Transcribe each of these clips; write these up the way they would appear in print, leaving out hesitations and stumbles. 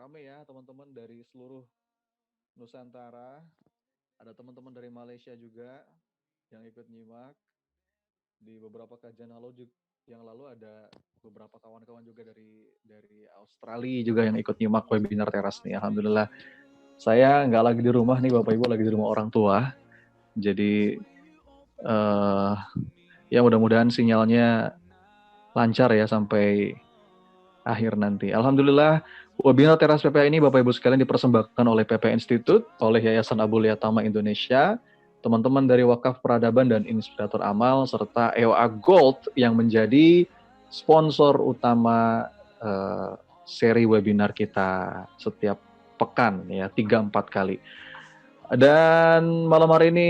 rame ya teman-teman dari seluruh Nusantara. Ada teman-teman dari Malaysia juga yang ikut nyimak. Di beberapa kajian yang lalu ada beberapa kawan-kawan juga dari Australia juga yang ikut nyimak webinar teras nih. Alhamdulillah. Saya nggak lagi di rumah nih Bapak Ibu, lagi di rumah orang tua. Jadi ya mudah-mudahan sinyalnya lancar ya sampai akhir nanti. Alhamdulillah, webinar teras PPA ini Bapak Ibu sekalian dipersembahkan oleh PPA Institute, oleh Yayasan Abulia Tama Indonesia, teman-teman dari Wakaf Peradaban dan Inspirator Amal, serta EOA Gold yang menjadi sponsor utama seri webinar kita setiap pekan ya, 3-4 kali. Dan malam hari ini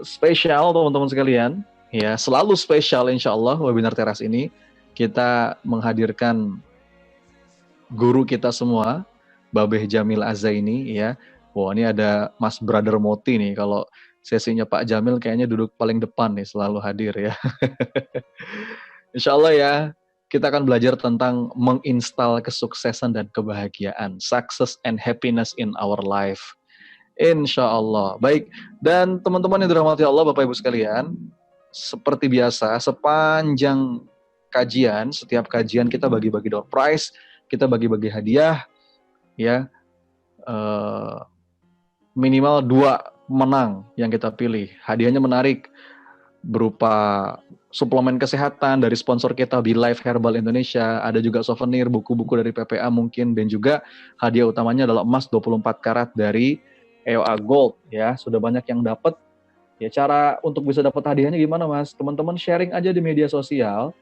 spesial teman-teman sekalian, ya selalu spesial insya Allah webinar teras ini kita menghadirkan guru kita semua, Babeh Jamil Azaini ya. Wah, ini ada Mas Brother Moti nih. Kalau sesinya Pak Jamil kayaknya duduk paling depan nih, selalu hadir ya. Insya Allah ya, kita akan belajar tentang menginstal kesuksesan dan kebahagiaan. Success and happiness in our life. Insya Allah. Baik, dan teman-teman yang dirahmati Allah, Bapak Ibu sekalian, seperti biasa, sepanjang kajian, setiap kajian kita bagi-bagi door prize, kita bagi-bagi hadiah, ya minimal 2 menang yang kita pilih. Hadiahnya menarik, berupa suplemen kesehatan dari sponsor kita Be Life Herbal Indonesia, ada juga souvenir, buku-buku dari PPA mungkin, dan juga hadiah utamanya adalah emas 24 karat dari EOA Gold ya. Sudah banyak yang dapat. Ya, cara untuk bisa dapat hadiahnya gimana Mas? Teman-teman sharing aja di media sosial.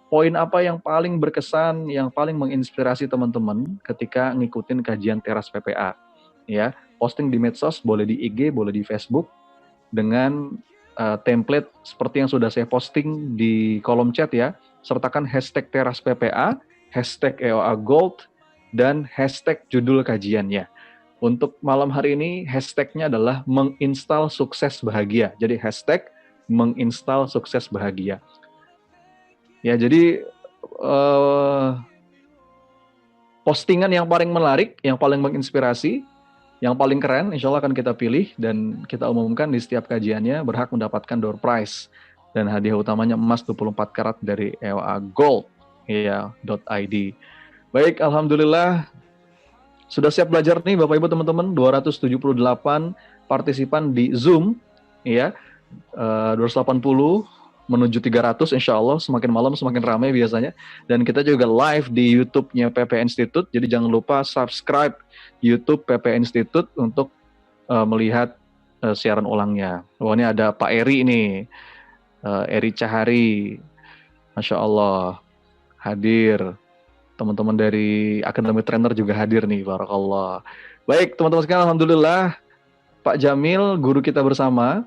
Poin apa yang paling berkesan, yang paling menginspirasi teman-teman ketika ngikutin kajian teras PPA? Ya, posting di medsos, boleh di IG, boleh di Facebook, dengan template seperti yang sudah saya posting di kolom chat ya. Sertakan hashtag teras PPA, hashtag EOA Gold, dan hashtag judul kajiannya. Untuk malam hari ini hashtagnya adalah menginstal sukses bahagia. Jadi hashtag menginstal sukses bahagia. Ya, jadi postingan yang paling menarik, yang paling menginspirasi, yang paling keren, insya Allah akan kita pilih dan kita umumkan di setiap kajiannya, berhak mendapatkan door prize. Dan hadiah utamanya emas 24 karat dari EOA Gold ya, .id. Baik, Alhamdulillah. Sudah siap belajar nih Bapak Ibu teman-teman, 278 partisipan di Zoom ya. 280 menuju 300 insya Allah, semakin malam semakin ramai biasanya. Dan kita juga live di YouTube-nya PP Institute, jadi jangan lupa subscribe YouTube PP Institute untuk melihat siaran ulangnya. Wah, ini ada Pak Eri nih, Eri Cahari, Masya Allah, hadir. Teman-teman dari Akademi Trainer juga hadir nih, barakallah. Baik, teman-teman sekalian, alhamdulillah Pak Jamil, guru kita bersama,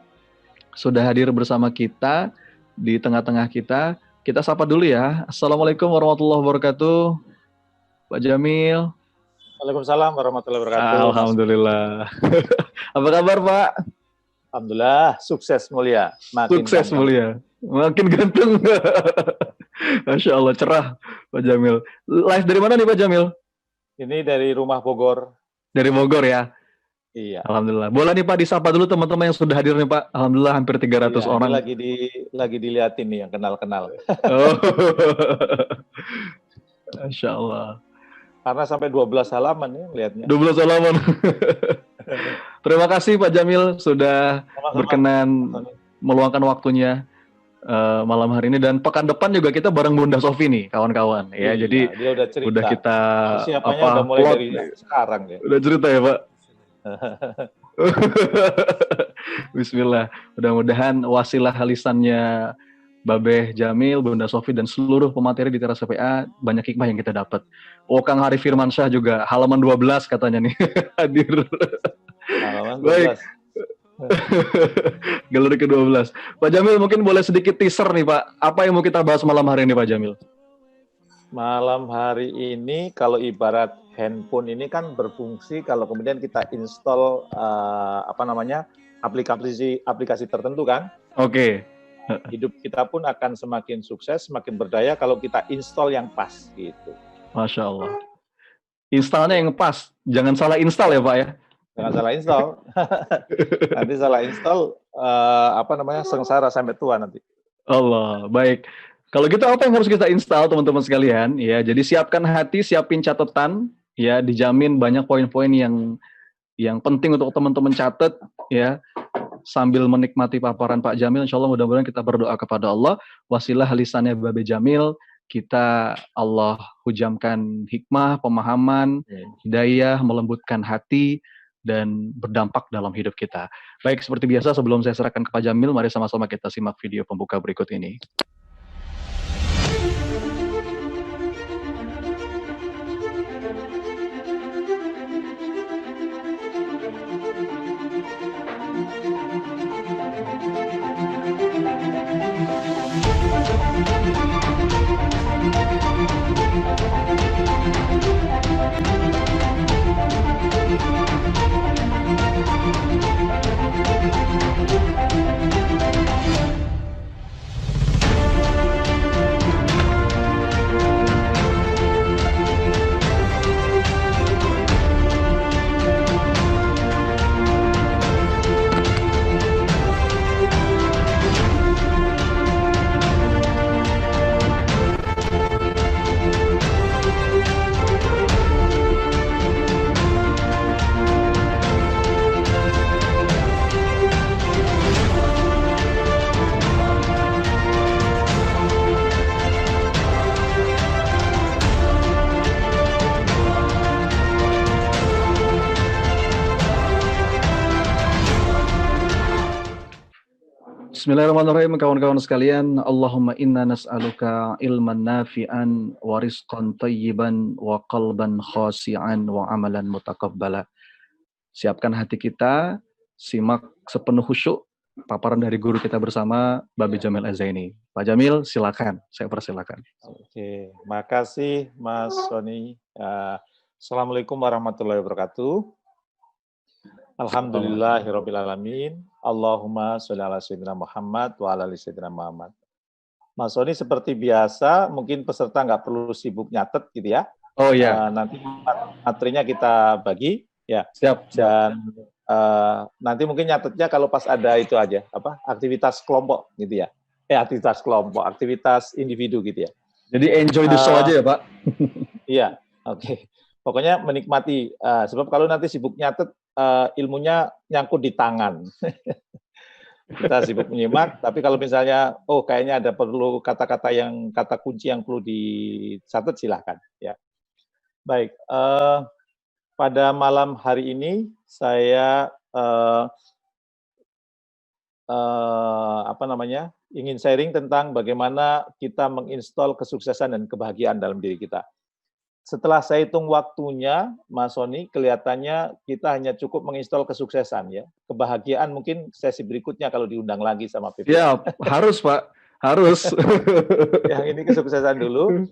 sudah hadir bersama kita di tengah-tengah kita. Kita sapa dulu ya. Assalamualaikum warahmatullahi wabarakatuh. Pak Jamil. Waalaikumsalam warahmatullahi wabarakatuh. Alhamdulillah. Apa kabar Pak? Alhamdulillah, sukses mulia. Sukses mulia. Makin ganteng. Masya Allah, cerah Pak Jamil. Live dari mana nih Pak Jamil? Ini dari rumah Bogor. Dari Bogor ya? Iya. Alhamdulillah. Boleh nih Pak disapa dulu teman-teman yang sudah hadir nih Pak. Alhamdulillah hampir 300 iya, orang. Lagi dilihatin nih yang kenal-kenal. Oh. Masya Allah. Karena sampai 12 halaman ya lihatnya. 12 halaman. Terima kasih Pak Jamil sudah berkenan meluangkan waktunya malam hari ini, dan pekan depan juga kita bareng Bunda Sofi nih kawan-kawan ya. Iya, jadi dia udah cerita. Udah kita udah mulai dari sekarang ya. Udah cerita ya Pak. Bismillah. Mudah-mudahan wasilah lisannya Babeh Jamil, Bunda Sofi, dan seluruh pemateri di teras PPA banyak hikmah yang kita dapat. Oh, Kang Hari Firmansyah juga halaman 12 katanya nih hadir. Halaman 12. Baik. Galeri ke-12. Pak Jamil mungkin boleh sedikit teaser nih Pak. Apa yang mau kita bahas malam hari ini Pak Jamil? Malam hari ini kalau ibarat handphone ini kan berfungsi kalau kemudian kita install aplikasi tertentu kan. Oke. Hidup kita pun akan semakin sukses, semakin berdaya kalau kita install yang pas gitu. Masya Allah. Installnya Ya. yang pas, jangan salah install ya Pak ya. Jangan salah install. Nanti salah install sengsara sampai tua nanti. Allah, baik. Kalau gitu apa yang harus kita install teman-teman sekalian? Ya, jadi siapkan hati, siapin catatan, ya, dijamin banyak poin-poin yang penting untuk teman-teman catat, ya, sambil menikmati paparan Pak Jamil. Insya Allah mudah-mudahan kita berdoa kepada Allah, wasilah lisannya Babe Jamil, kita Allah hujamkan hikmah, pemahaman, hidayah, melembutkan hati, dan berdampak dalam hidup kita. Baik, seperti biasa sebelum saya serahkan ke Pak Jamil, mari sama-sama kita simak video pembuka berikut ini. Bismillahirrahmanirrahim, kawan-kawan sekalian. Allahumma inna nas'aluka ilman nafi'an wa rizqan tayyiban wa qalban khasi'an wa amalan mutaqabbala. Siapkan hati kita, simak sepenuh khusyuk paparan dari guru kita bersama, Babe Jamil Az-Zaini. Pak Jamil, silakan. Saya persilakan. Oke, makasih Mas Sony. Assalamualaikum warahmatullahi wabarakatuh. Alhamdulillahirrabbilalamin. Allahumma sholli ala sayyidina Muhammad wa ala ali sayyidina Muhammad. Mas Sony seperti biasa, mungkin peserta nggak perlu sibuk nyatet gitu ya. Oh iya. Nanti materinya kita bagi ya. Siap. Dan nanti mungkin nyatetnya kalau pas ada itu aja, aktivitas kelompok gitu ya. Aktivitas kelompok, aktivitas individu gitu ya. Jadi enjoy the show aja ya Pak. Iya, oke. Pokoknya menikmati, sebab kalau nanti sibuk nyatet, ilmunya nyangkut di tangan. Kita sibuk menyimak, tapi kalau misalnya, kayaknya ada perlu kata kunci yang perlu dicatat, silahkan. Ya. Baik, pada malam hari ini saya ingin sharing tentang bagaimana kita menginstal kesuksesan dan kebahagiaan dalam diri kita. Setelah saya hitung waktunya, Mas Sony, kelihatannya kita hanya cukup menginstal kesuksesan ya. Kebahagiaan mungkin sesi berikutnya kalau diundang lagi sama PP. Ya, harus Pak, harus. Yang ini kesuksesan dulu.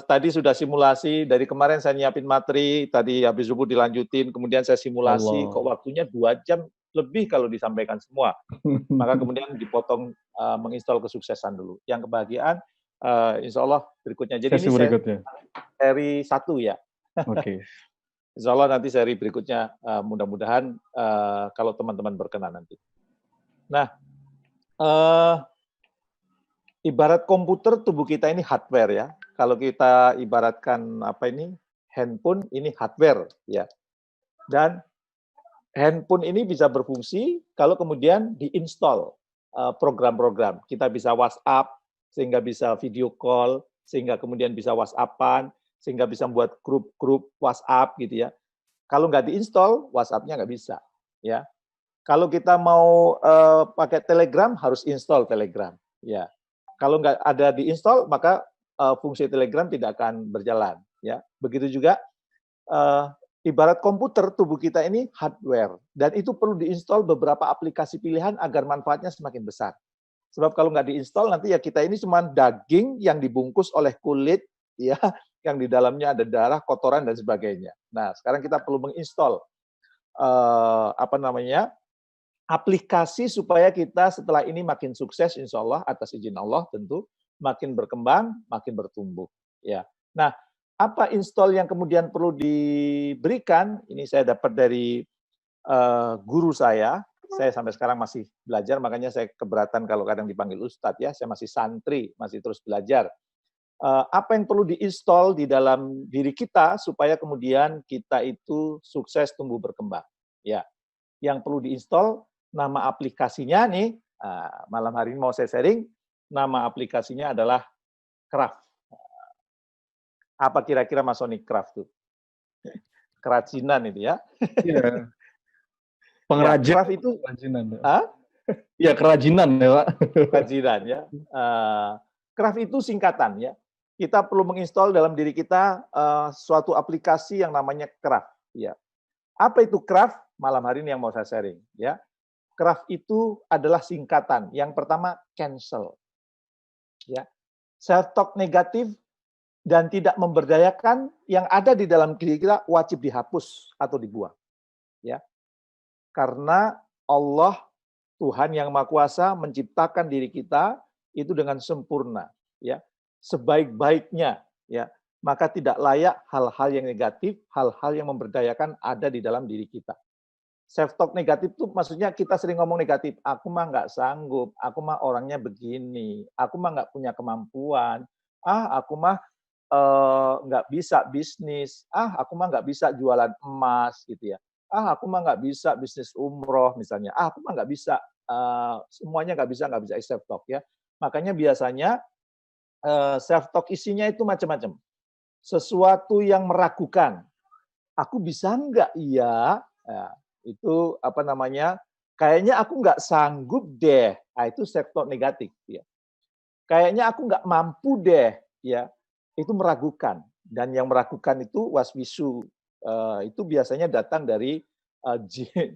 Tadi sudah simulasi, dari kemarin saya nyiapin materi, tadi habis subuh dilanjutin, kemudian saya simulasi, kok waktunya 2 jam lebih kalau disampaikan semua. Maka kemudian dipotong menginstal kesuksesan dulu. Yang kebahagiaan, insya Allah berikutnya. Jadi sesi ini berikutnya. Seri 1 ya. Oke. Insya Allah nanti seri berikutnya mudah-mudahan kalau teman-teman berkenan nanti. Nah, ibarat komputer, tubuh kita ini hardware ya. Kalau kita ibaratkan handphone ini hardware ya. Dan handphone ini bisa berfungsi kalau kemudian diinstal program-program. Kita bisa WhatsApp, sehingga bisa video call, sehingga kemudian bisa WhatsApp-an, sehingga bisa membuat grup-grup WhatsApp gitu ya. Kalau nggak diinstal, WhatsApp-nya nggak bisa. Ya. Kalau kita mau pakai Telegram, harus install Telegram. Ya. Kalau nggak ada diinstal, maka fungsi Telegram tidak akan berjalan. Ya. Begitu juga ibarat komputer, tubuh kita ini hardware. Dan itu perlu diinstal beberapa aplikasi pilihan agar manfaatnya semakin besar. Sebab kalau nggak diinstal, nanti ya kita ini cuma daging yang dibungkus oleh kulit, ya, yang di dalamnya ada darah, kotoran, dan sebagainya. Nah, sekarang kita perlu menginstal aplikasi supaya kita setelah ini makin sukses, insya Allah, atas izin Allah tentu, makin berkembang, makin bertumbuh. Ya. Nah, Apa install yang kemudian perlu diberikan? Ini saya dapat dari guru saya. Saya sampai sekarang masih belajar, makanya saya keberatan kalau kadang dipanggil ustadz ya. Saya masih santri, masih terus belajar. Apa yang perlu diinstal di dalam diri kita supaya kemudian kita itu sukses tumbuh berkembang. Ya, yang perlu diinstal nama aplikasinya nih. Malam hari ini mau saya sharing. Nama aplikasinya adalah Craft. Apa kira-kira Mas Sony Craft tuh? Kerajinan itu ya. Iya, Ya, pengrajin, Craft itu kerajinan. ah, Iya, kerajinan ya, Pak. kerajinan ya. Craft itu singkatan ya. Kita perlu menginstal dalam diri kita suatu aplikasi yang namanya Craft. Ya. Apa itu Craft? Malam hari ini yang mau saya sharing. Ya. Craft itu adalah singkatan. Yang pertama cancel. Ya. Self-talk negatif dan tidak memberdayakan yang ada di dalam diri kita wajib dihapus atau dibuang. Ya. Karena Allah Tuhan yang Maha Kuasa menciptakan diri kita itu dengan sempurna, ya, sebaik-baiknya, ya. Maka tidak layak hal-hal yang negatif, hal-hal yang memberdayakan ada di dalam diri kita. Self-talk negatif itu maksudnya kita sering ngomong negatif. Aku mah nggak sanggup, aku mah orangnya begini, aku mah nggak punya kemampuan, aku mah nggak bisa bisnis, aku mah nggak bisa jualan emas gitu ya. Aku mah nggak bisa bisnis umroh misalnya. Aku mah nggak bisa, semuanya nggak bisa self talk ya. Makanya biasanya self talk isinya itu macam-macam. Sesuatu yang meragukan. Aku bisa nggak? Iya. Ya, itu apa namanya? Kayaknya aku nggak sanggup deh. Nah, itu self talk negatif. Ya. Kayaknya aku nggak mampu deh. Ya, itu meragukan. Dan yang meragukan itu waswisu. Itu biasanya datang dari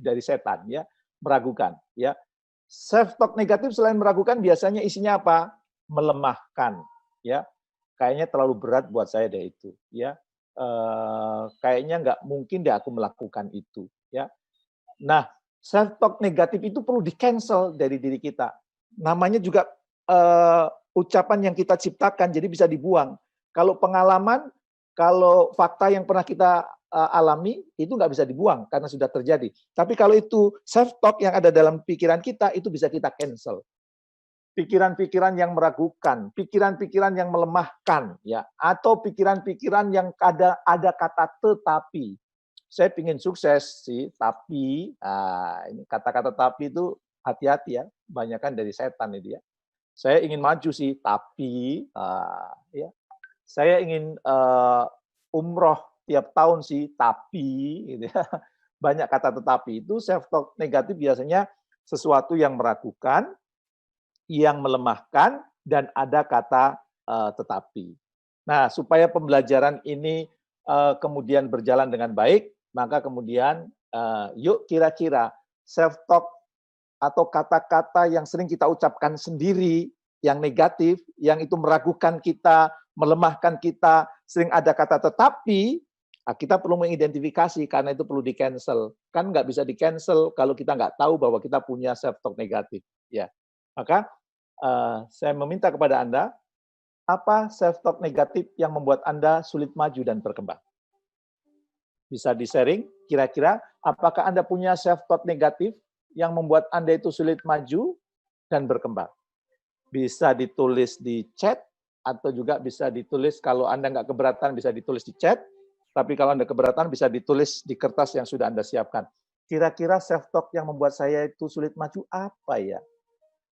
dari setan ya, meragukan ya. Self talk negatif selain meragukan biasanya isinya apa? Melemahkan ya. Kayaknya terlalu berat buat saya deh itu ya. Kayaknya nggak mungkin deh aku melakukan itu ya. Nah, self talk negatif itu perlu di-cancel dari diri kita. Namanya juga ucapan yang kita ciptakan, jadi bisa dibuang. Kalau pengalaman, kalau fakta yang pernah kita alami, itu nggak bisa dibuang karena sudah terjadi. Tapi kalau itu self talk yang ada dalam pikiran kita, itu bisa kita cancel. Pikiran-pikiran yang meragukan, pikiran-pikiran yang melemahkan, ya, atau pikiran-pikiran yang ada kata tetapi. Saya ingin sukses sih, tapi ini kata-kata tapi itu hati-hati ya, kebanyakan dari setan itu ya. Saya ingin maju sih, tapi ya, saya ingin umroh tiap tahun sih, tapi gitu ya. Banyak kata tetapi itu self talk negatif biasanya sesuatu yang meragukan, yang melemahkan dan ada kata tetapi. Nah, supaya pembelajaran ini kemudian berjalan dengan baik, maka kemudian yuk kira-kira self talk atau kata-kata yang sering kita ucapkan sendiri yang negatif, yang itu meragukan kita, melemahkan kita, sering ada kata tetapi, kita perlu mengidentifikasi karena itu perlu di-cancel. Kan nggak bisa di-cancel kalau kita nggak tahu bahwa kita punya self talk negatif. Ya, maka saya meminta kepada Anda, apa self talk negatif yang membuat Anda sulit maju dan berkembang? Bisa di-sharing, kira-kira apakah Anda punya self talk negatif yang membuat Anda itu sulit maju dan berkembang? Bisa ditulis di chat, atau juga bisa ditulis kalau Anda nggak keberatan bisa ditulis di chat, tapi kalau Anda keberatan bisa ditulis di kertas yang sudah Anda siapkan. Kira-kira self talk yang membuat saya itu sulit maju apa ya?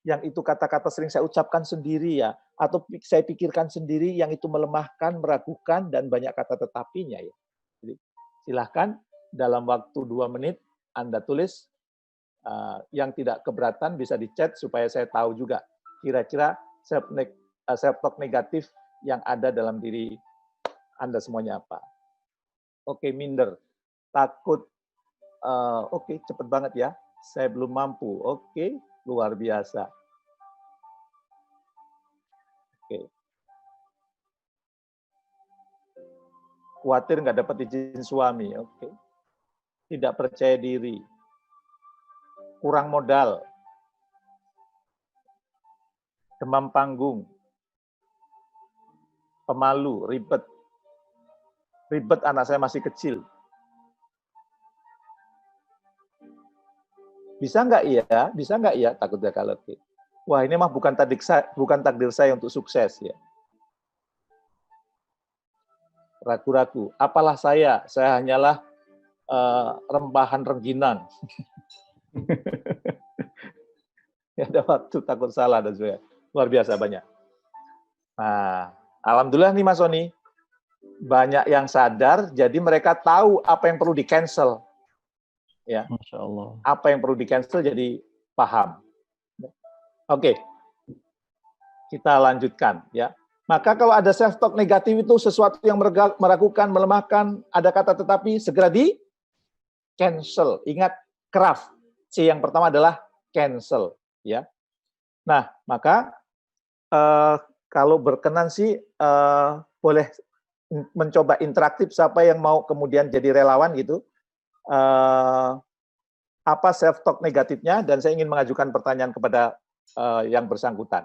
Yang itu kata-kata sering saya ucapkan sendiri ya, atau saya pikirkan sendiri yang itu melemahkan, meragukan, dan banyak kata tetapinya ya. Jadi, silahkan dalam waktu 2 menit Anda tulis, yang tidak keberatan bisa di chat supaya saya tahu juga kira-kira self talk negatif yang ada dalam diri Anda semuanya apa. Oke, minder, takut, oke, cepet banget ya, saya belum mampu, oke, luar biasa. Oke. Khawatir nggak dapat izin suami, oke. Tidak percaya diri, kurang modal, demam panggung, pemalu, ribet, Ribet, anak saya masih kecil. Bisa nggak iya? Bisa nggak iya? Takutnya kalau wah ini mah bukan takdir saya untuk sukses ya. Ragu-ragu. Apalah saya hanyalah rempahan rengginan. Ya, ada waktu takut salah dan sebagainya. Luar biasa banyak. Nah, alhamdulillah nih Mas Sony, banyak yang sadar, jadi mereka tahu apa yang perlu di-cancel. Ya, Masya Allah. apa yang perlu di-cancel jadi paham. Oke, kita lanjutkan ya. Maka kalau ada self-talk negatif itu sesuatu yang meragukan, melemahkan, ada kata tetapi, segera di-cancel. Ingat, craft. C yang pertama adalah cancel. Ya. Nah, maka kalau berkenan sih boleh mencoba interaktif, siapa yang mau kemudian jadi relawan gitu. Apa self-talk negatifnya, dan saya ingin mengajukan pertanyaan kepada yang bersangkutan.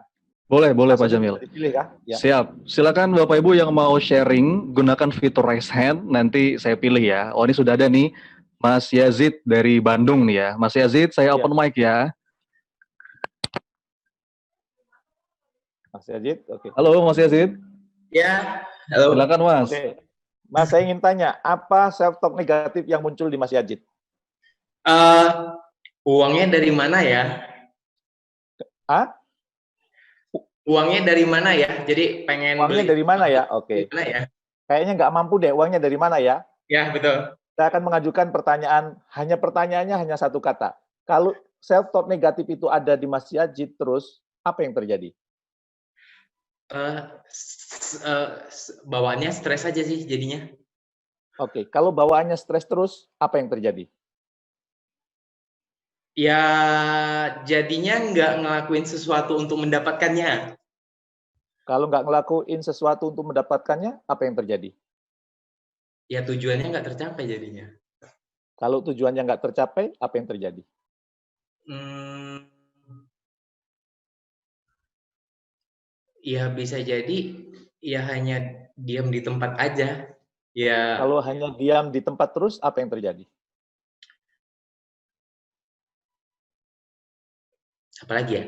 Boleh Mas Pak Sony Jamil. bisa dipilih kah? Ya. Siap. Silakan Bapak Ibu yang mau sharing, gunakan fitur raise hand, nanti saya pilih ya. Oh, ini sudah ada nih, Mas Yazid dari Bandung nih ya. Mas Yazid, saya open mic ya. Mas Yazid, oke. Halo Mas Yazid. Ya, halo. Silakan Mas. Oke. Mas, saya ingin tanya, apa self-talk negatif yang muncul di Mas Yazid? Uangnya dari mana ya? Hah? Uangnya dari mana ya? Jadi pengen Uangnya beli. dari mana ya? Oke. Mana ya? Kayaknya nggak mampu deh, uangnya dari mana ya? Ya, betul. Saya akan mengajukan pertanyaannya hanya satu kata. Kalau self-talk negatif itu ada di Mas Yazid terus, apa yang terjadi? Bawaannya stres aja sih jadinya. Oke, kalau bawaannya stres terus, apa yang terjadi? Ya, jadinya nggak ngelakuin sesuatu untuk mendapatkannya. Kalau nggak ngelakuin sesuatu untuk mendapatkannya, apa yang terjadi? Ya, tujuannya nggak tercapai jadinya. Kalau tujuannya nggak tercapai, apa yang terjadi? Ya, bisa jadi ya hanya diam di tempat aja. Ya. Kalau hanya diam di tempat terus, apa yang terjadi? Apalagi ya?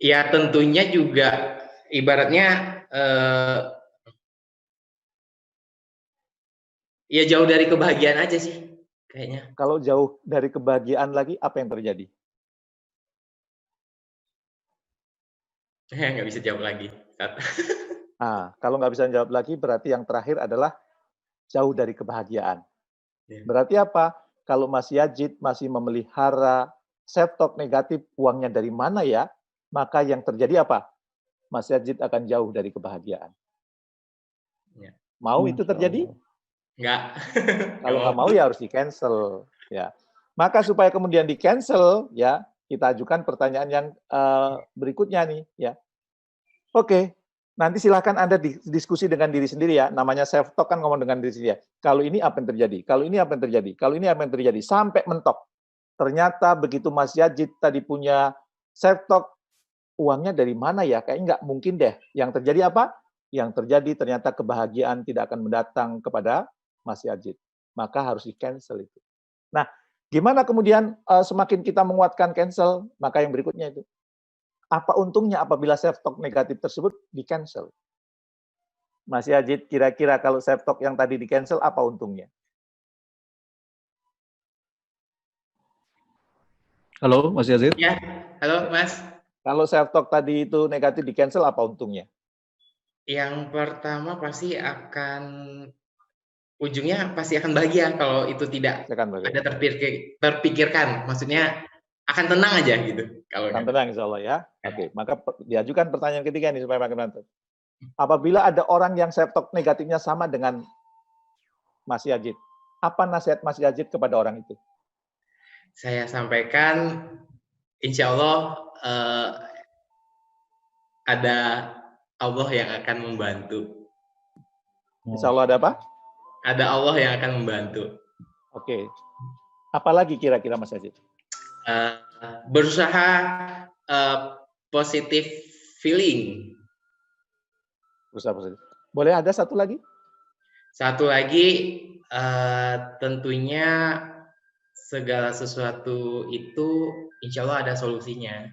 Ya tentunya juga ibaratnya ya jauh dari kebahagiaan aja sih kayaknya. Kalau jauh dari kebahagiaan lagi, apa yang terjadi? Nggak bisa jawab lagi. Nah, kalau nggak bisa jawab lagi, berarti yang terakhir adalah jauh dari kebahagiaan. Berarti apa? Kalau Mas Yazid masih memelihara self-talk negatif, uangnya dari mana ya? Maka yang terjadi apa? Mas Yazid akan jauh dari kebahagiaan. Ya. Mau itu terjadi? Enggak. Kalau nggak mau ya harus di-cancel. Ya. Maka supaya kemudian di-cancel, ya kita ajukan pertanyaan yang berikutnya nih. Ya. Oke, nanti silakan Anda diskusi dengan diri sendiri ya. Namanya self-talk kan ngomong dengan diri sendiri ya. Kalau ini apa yang terjadi? Kalau ini apa yang terjadi? Kalau ini apa yang terjadi? Sampai mentok. Ternyata begitu Mas Yazid tadi punya self-talk, uangnya dari mana ya? Kayaknya nggak mungkin deh. Yang terjadi apa? Yang terjadi ternyata kebahagiaan tidak akan mendatang kepada Mas Yazid. Maka harus di-cancel itu. Nah, gimana kemudian semakin kita menguatkan cancel? Maka yang berikutnya itu. Apa untungnya apabila self-talk negatif tersebut di-cancel? Mas Yazid, kira-kira kalau self-talk yang tadi di-cancel, apa untungnya? Halo, Mas Yazid. Ya, halo Mas. Kalau self-talk tadi itu negatif di-cancel, apa untungnya? Yang pertama pasti ujungnya pasti akan bahagia kalau itu tidak ada terpikirkan. Maksudnya akan tenang aja gitu. Akan tenang insya Allah ya. Oke, maka diajukan pertanyaan ketiga nih supaya makin mantap. Apabila ada orang yang self-talk negatifnya sama dengan Mas Yazid, apa nasihat Mas Yazid kepada orang itu? Saya sampaikan, insya Allah ada Allah yang akan membantu. Insya Allah ada apa? Ada Allah yang akan membantu. Oke. Apalagi kira-kira Mas Yazid? Berusaha positif feeling. Boleh ada satu lagi? Satu lagi, tentunya segala sesuatu itu insya Allah ada solusinya.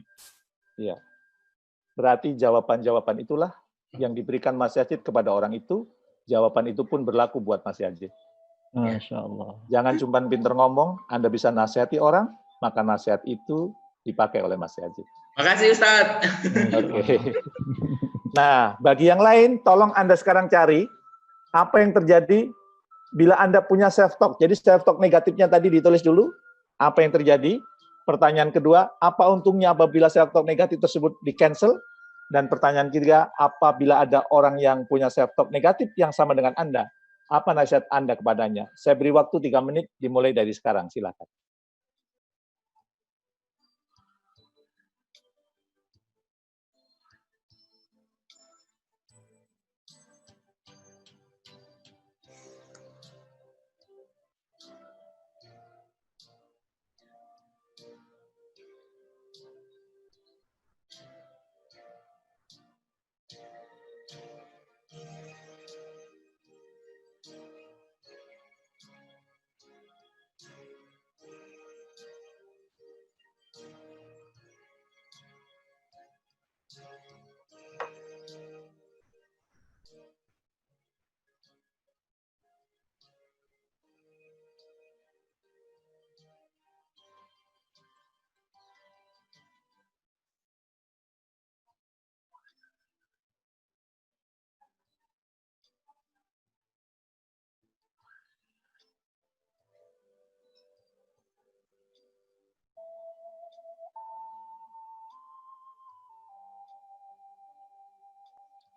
Iya. Berarti jawaban-jawaban itulah yang diberikan Mas Yazid kepada orang itu, jawaban itu pun berlaku buat Mas Yazid. Masya Allah. Jangan cuma pinter ngomong, Anda bisa nasihati orang, maka nasihat itu dipakai oleh Mas Yazid. Makasih Ustadz. Oke. Nah, bagi yang lain, tolong Anda sekarang cari apa yang terjadi bila Anda punya self-talk. Jadi self-talk negatifnya tadi ditulis dulu, apa yang terjadi. Pertanyaan kedua, apa untungnya apabila self-talk negatif tersebut di-cancel? Dan pertanyaan ketiga, apabila ada orang yang punya self-talk negatif yang sama dengan Anda, apa nasihat Anda kepadanya? Saya beri waktu 3 menit, dimulai dari sekarang, silakan.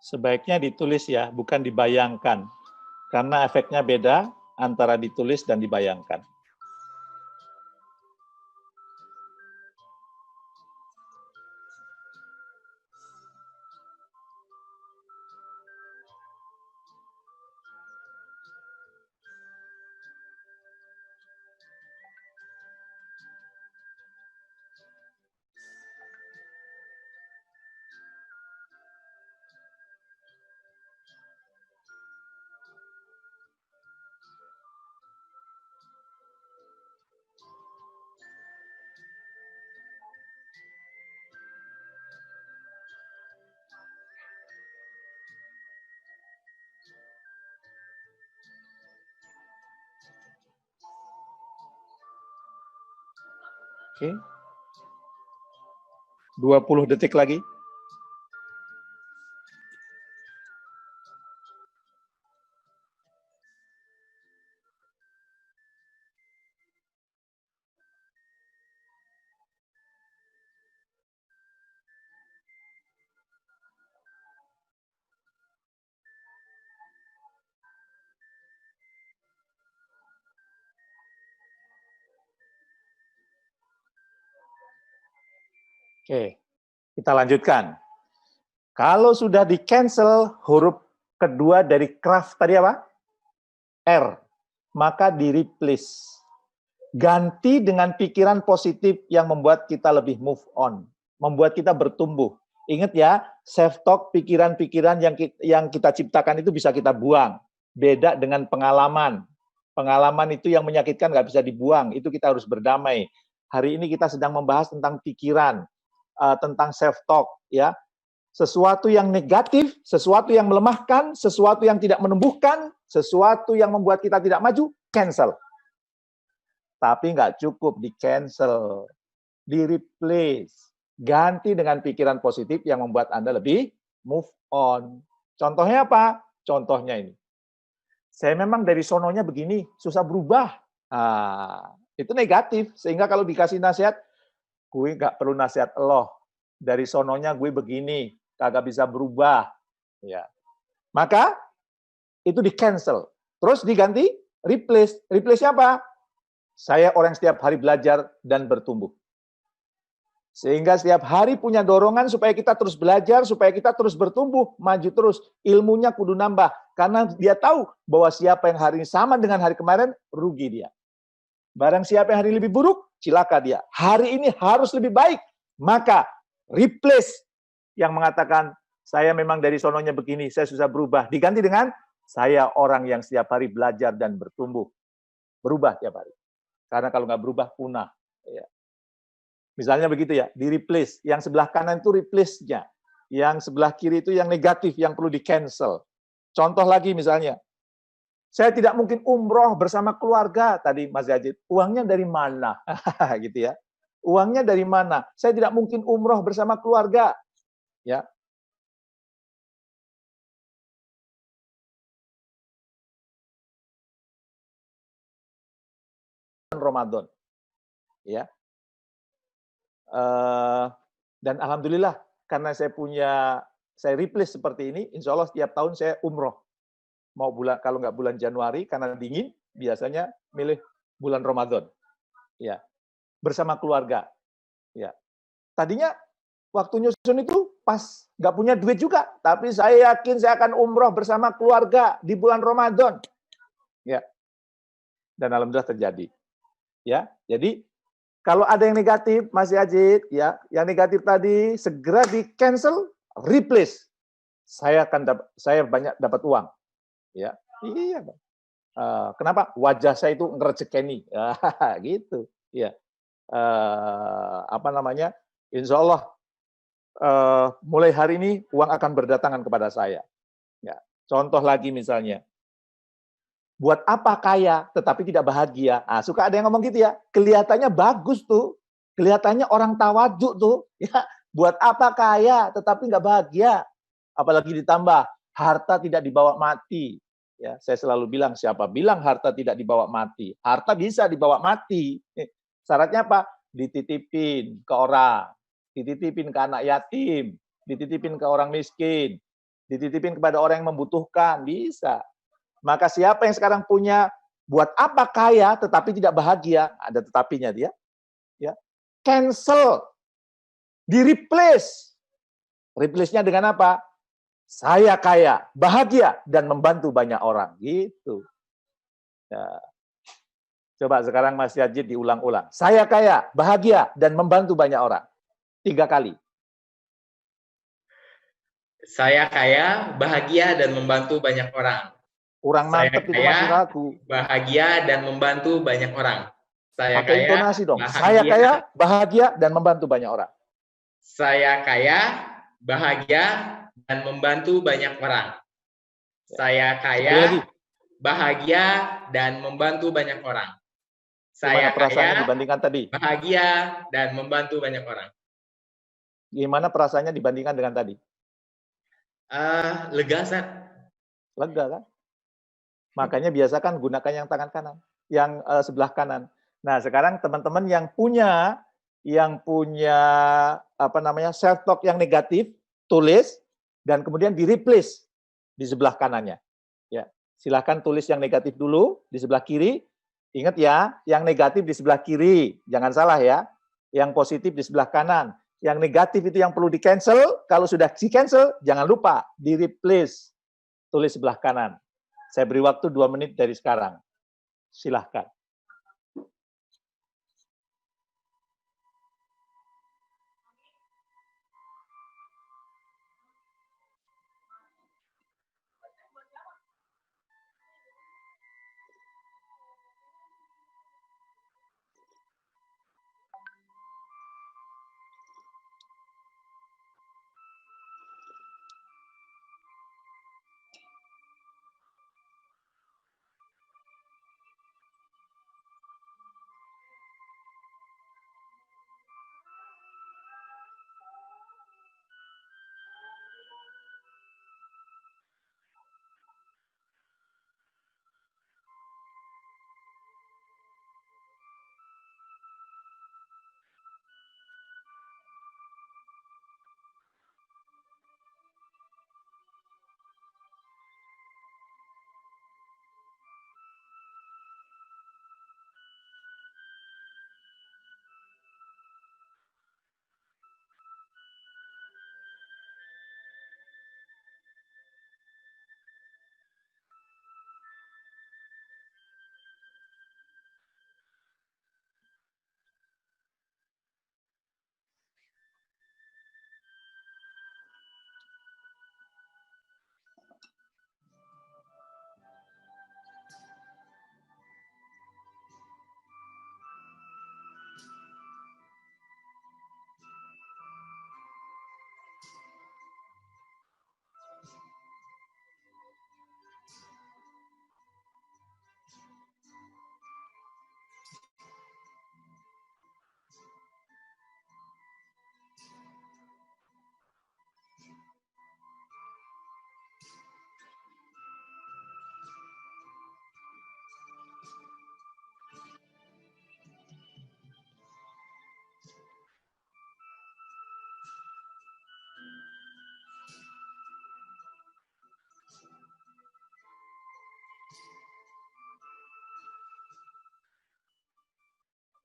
Sebaiknya ditulis ya, bukan dibayangkan. Karena efeknya beda antara ditulis dan dibayangkan. Oke. 20 detik lagi. Oke, kita lanjutkan. Kalau sudah di-cancel huruf kedua dari craft tadi apa? R. Maka di-replace. Ganti dengan pikiran positif yang membuat kita lebih move on. Membuat kita bertumbuh. Ingat ya, self-talk, pikiran-pikiran yang kita ciptakan itu bisa kita buang. Beda dengan pengalaman. Pengalaman itu yang menyakitkan nggak bisa dibuang. Itu kita harus berdamai. Hari ini kita sedang membahas tentang pikiran. Tentang self-talk, ya. Sesuatu yang negatif, sesuatu yang melemahkan, sesuatu yang tidak menumbuhkan, sesuatu yang membuat kita tidak maju, cancel. Tapi nggak cukup di-cancel, di-replace. Ganti dengan pikiran positif yang membuat Anda lebih move on. Contohnya apa? Contohnya ini. Saya memang dari sononya begini, susah berubah. Itu negatif, sehingga kalau dikasih nasihat, gue nggak perlu nasihat lo. Dari sononya gue begini, kagak bisa berubah. Ya. Maka, itu di-cancel. Terus diganti, replace. Replace-nya apa? Saya orang setiap hari belajar dan bertumbuh. Sehingga setiap hari punya dorongan supaya kita terus belajar, supaya kita terus bertumbuh, maju terus. Ilmunya kudu nambah. Karena dia tahu bahwa siapa yang hari ini sama dengan hari kemarin, rugi dia. Barang siapa yang hari ini lebih buruk, cilaka dia. Hari ini harus lebih baik. Maka replace yang mengatakan, saya memang dari sononya begini, saya susah berubah. Diganti dengan, saya orang yang setiap hari belajar dan bertumbuh. Berubah tiap hari. Karena kalau nggak berubah, punah. Ya. Misalnya begitu ya, di replace. Yang sebelah kanan itu replace-nya. Yang sebelah kiri itu yang negatif, yang perlu di-cancel. Contoh lagi misalnya, saya tidak mungkin umroh bersama keluarga, tadi Mas Yazid. Uangnya dari mana? Gitu ya. Uangnya dari mana? Saya tidak mungkin umroh bersama keluarga. Ya, Ramadan. Ya. Dan alhamdulillah karena saya replace seperti ini, insya Allah setiap tahun saya umroh. Mau bulan, kalau nggak bulan Januari karena dingin, biasanya milih bulan Ramadan. Ya, bersama keluarga. Ya. Tadinya waktu nyusun itu pas nggak punya duit juga, tapi saya yakin saya akan umroh bersama keluarga di bulan Ramadan. Ya. Dan alhamdulillah terjadi. Ya, jadi kalau ada yang negatif, Mas Yazid, ya, yang negatif tadi segera di cancel, replace. Saya banyak dapat uang, ya. Iya, Bang. Kenapa? Wajah saya itu ngerejekeni, gitu, ya. Apa namanya? Insya Allah mulai hari ini uang akan berdatangan kepada saya. Ya. Contoh lagi misalnya, buat apa kaya tetapi tidak bahagia? Suka ada yang ngomong gitu ya. Kelihatannya bagus tuh. Kelihatannya orang tawaduk tuh. Ya, buat apa kaya tetapi nggak bahagia? Apalagi ditambah harta tidak dibawa mati. Ya, saya selalu bilang, siapa bilang harta tidak dibawa mati? Harta bisa dibawa mati. Syaratnya apa? Dititipin ke orang, dititipin ke anak yatim, dititipin ke orang miskin, dititipin kepada orang yang membutuhkan, bisa. Maka siapa yang sekarang punya, buat apa kaya tetapi tidak bahagia? Ada tetapinya dia. Ya. Cancel. Di-replace. Replace-nya dengan apa? Saya kaya, bahagia, dan membantu banyak orang. Gitu. Ya. Coba sekarang Mas Yazid diulang-ulang. Saya kaya, bahagia, dan membantu banyak orang. 3 kali. Saya kaya, bahagia, dan membantu banyak orang. Kurang mantep itu masih ragu. Bahagia dan membantu banyak orang. Saya pakai kaya, intonasi dong. Bahagia, saya kaya, bahagia, dan membantu banyak orang. Saya kaya, bahagia, dan membantu banyak orang. Saya kaya, bahagia, dan membantu banyak orang. Saya Gimana perasaannya kaya, dibandingkan tadi? Bahagia, dan membantu banyak orang. Gimana perasaannya dibandingkan dengan tadi? Lega, Sat. Lega kan? Makanya biasakan gunakan yang tangan kanan, yang sebelah kanan. Nah, sekarang teman-teman yang punya apa namanya self talk yang negatif, tulis dan kemudian di replace di sebelah kanannya. Ya, silakan tulis yang negatif dulu di sebelah kiri. Ingat ya, yang negatif di sebelah kiri, jangan salah ya. Yang positif di sebelah kanan. Yang negatif itu yang perlu di cancel. Kalau sudah di cancel, jangan lupa di replace. Tulis sebelah kanan. Saya beri waktu 2 menit dari sekarang. Silahkan.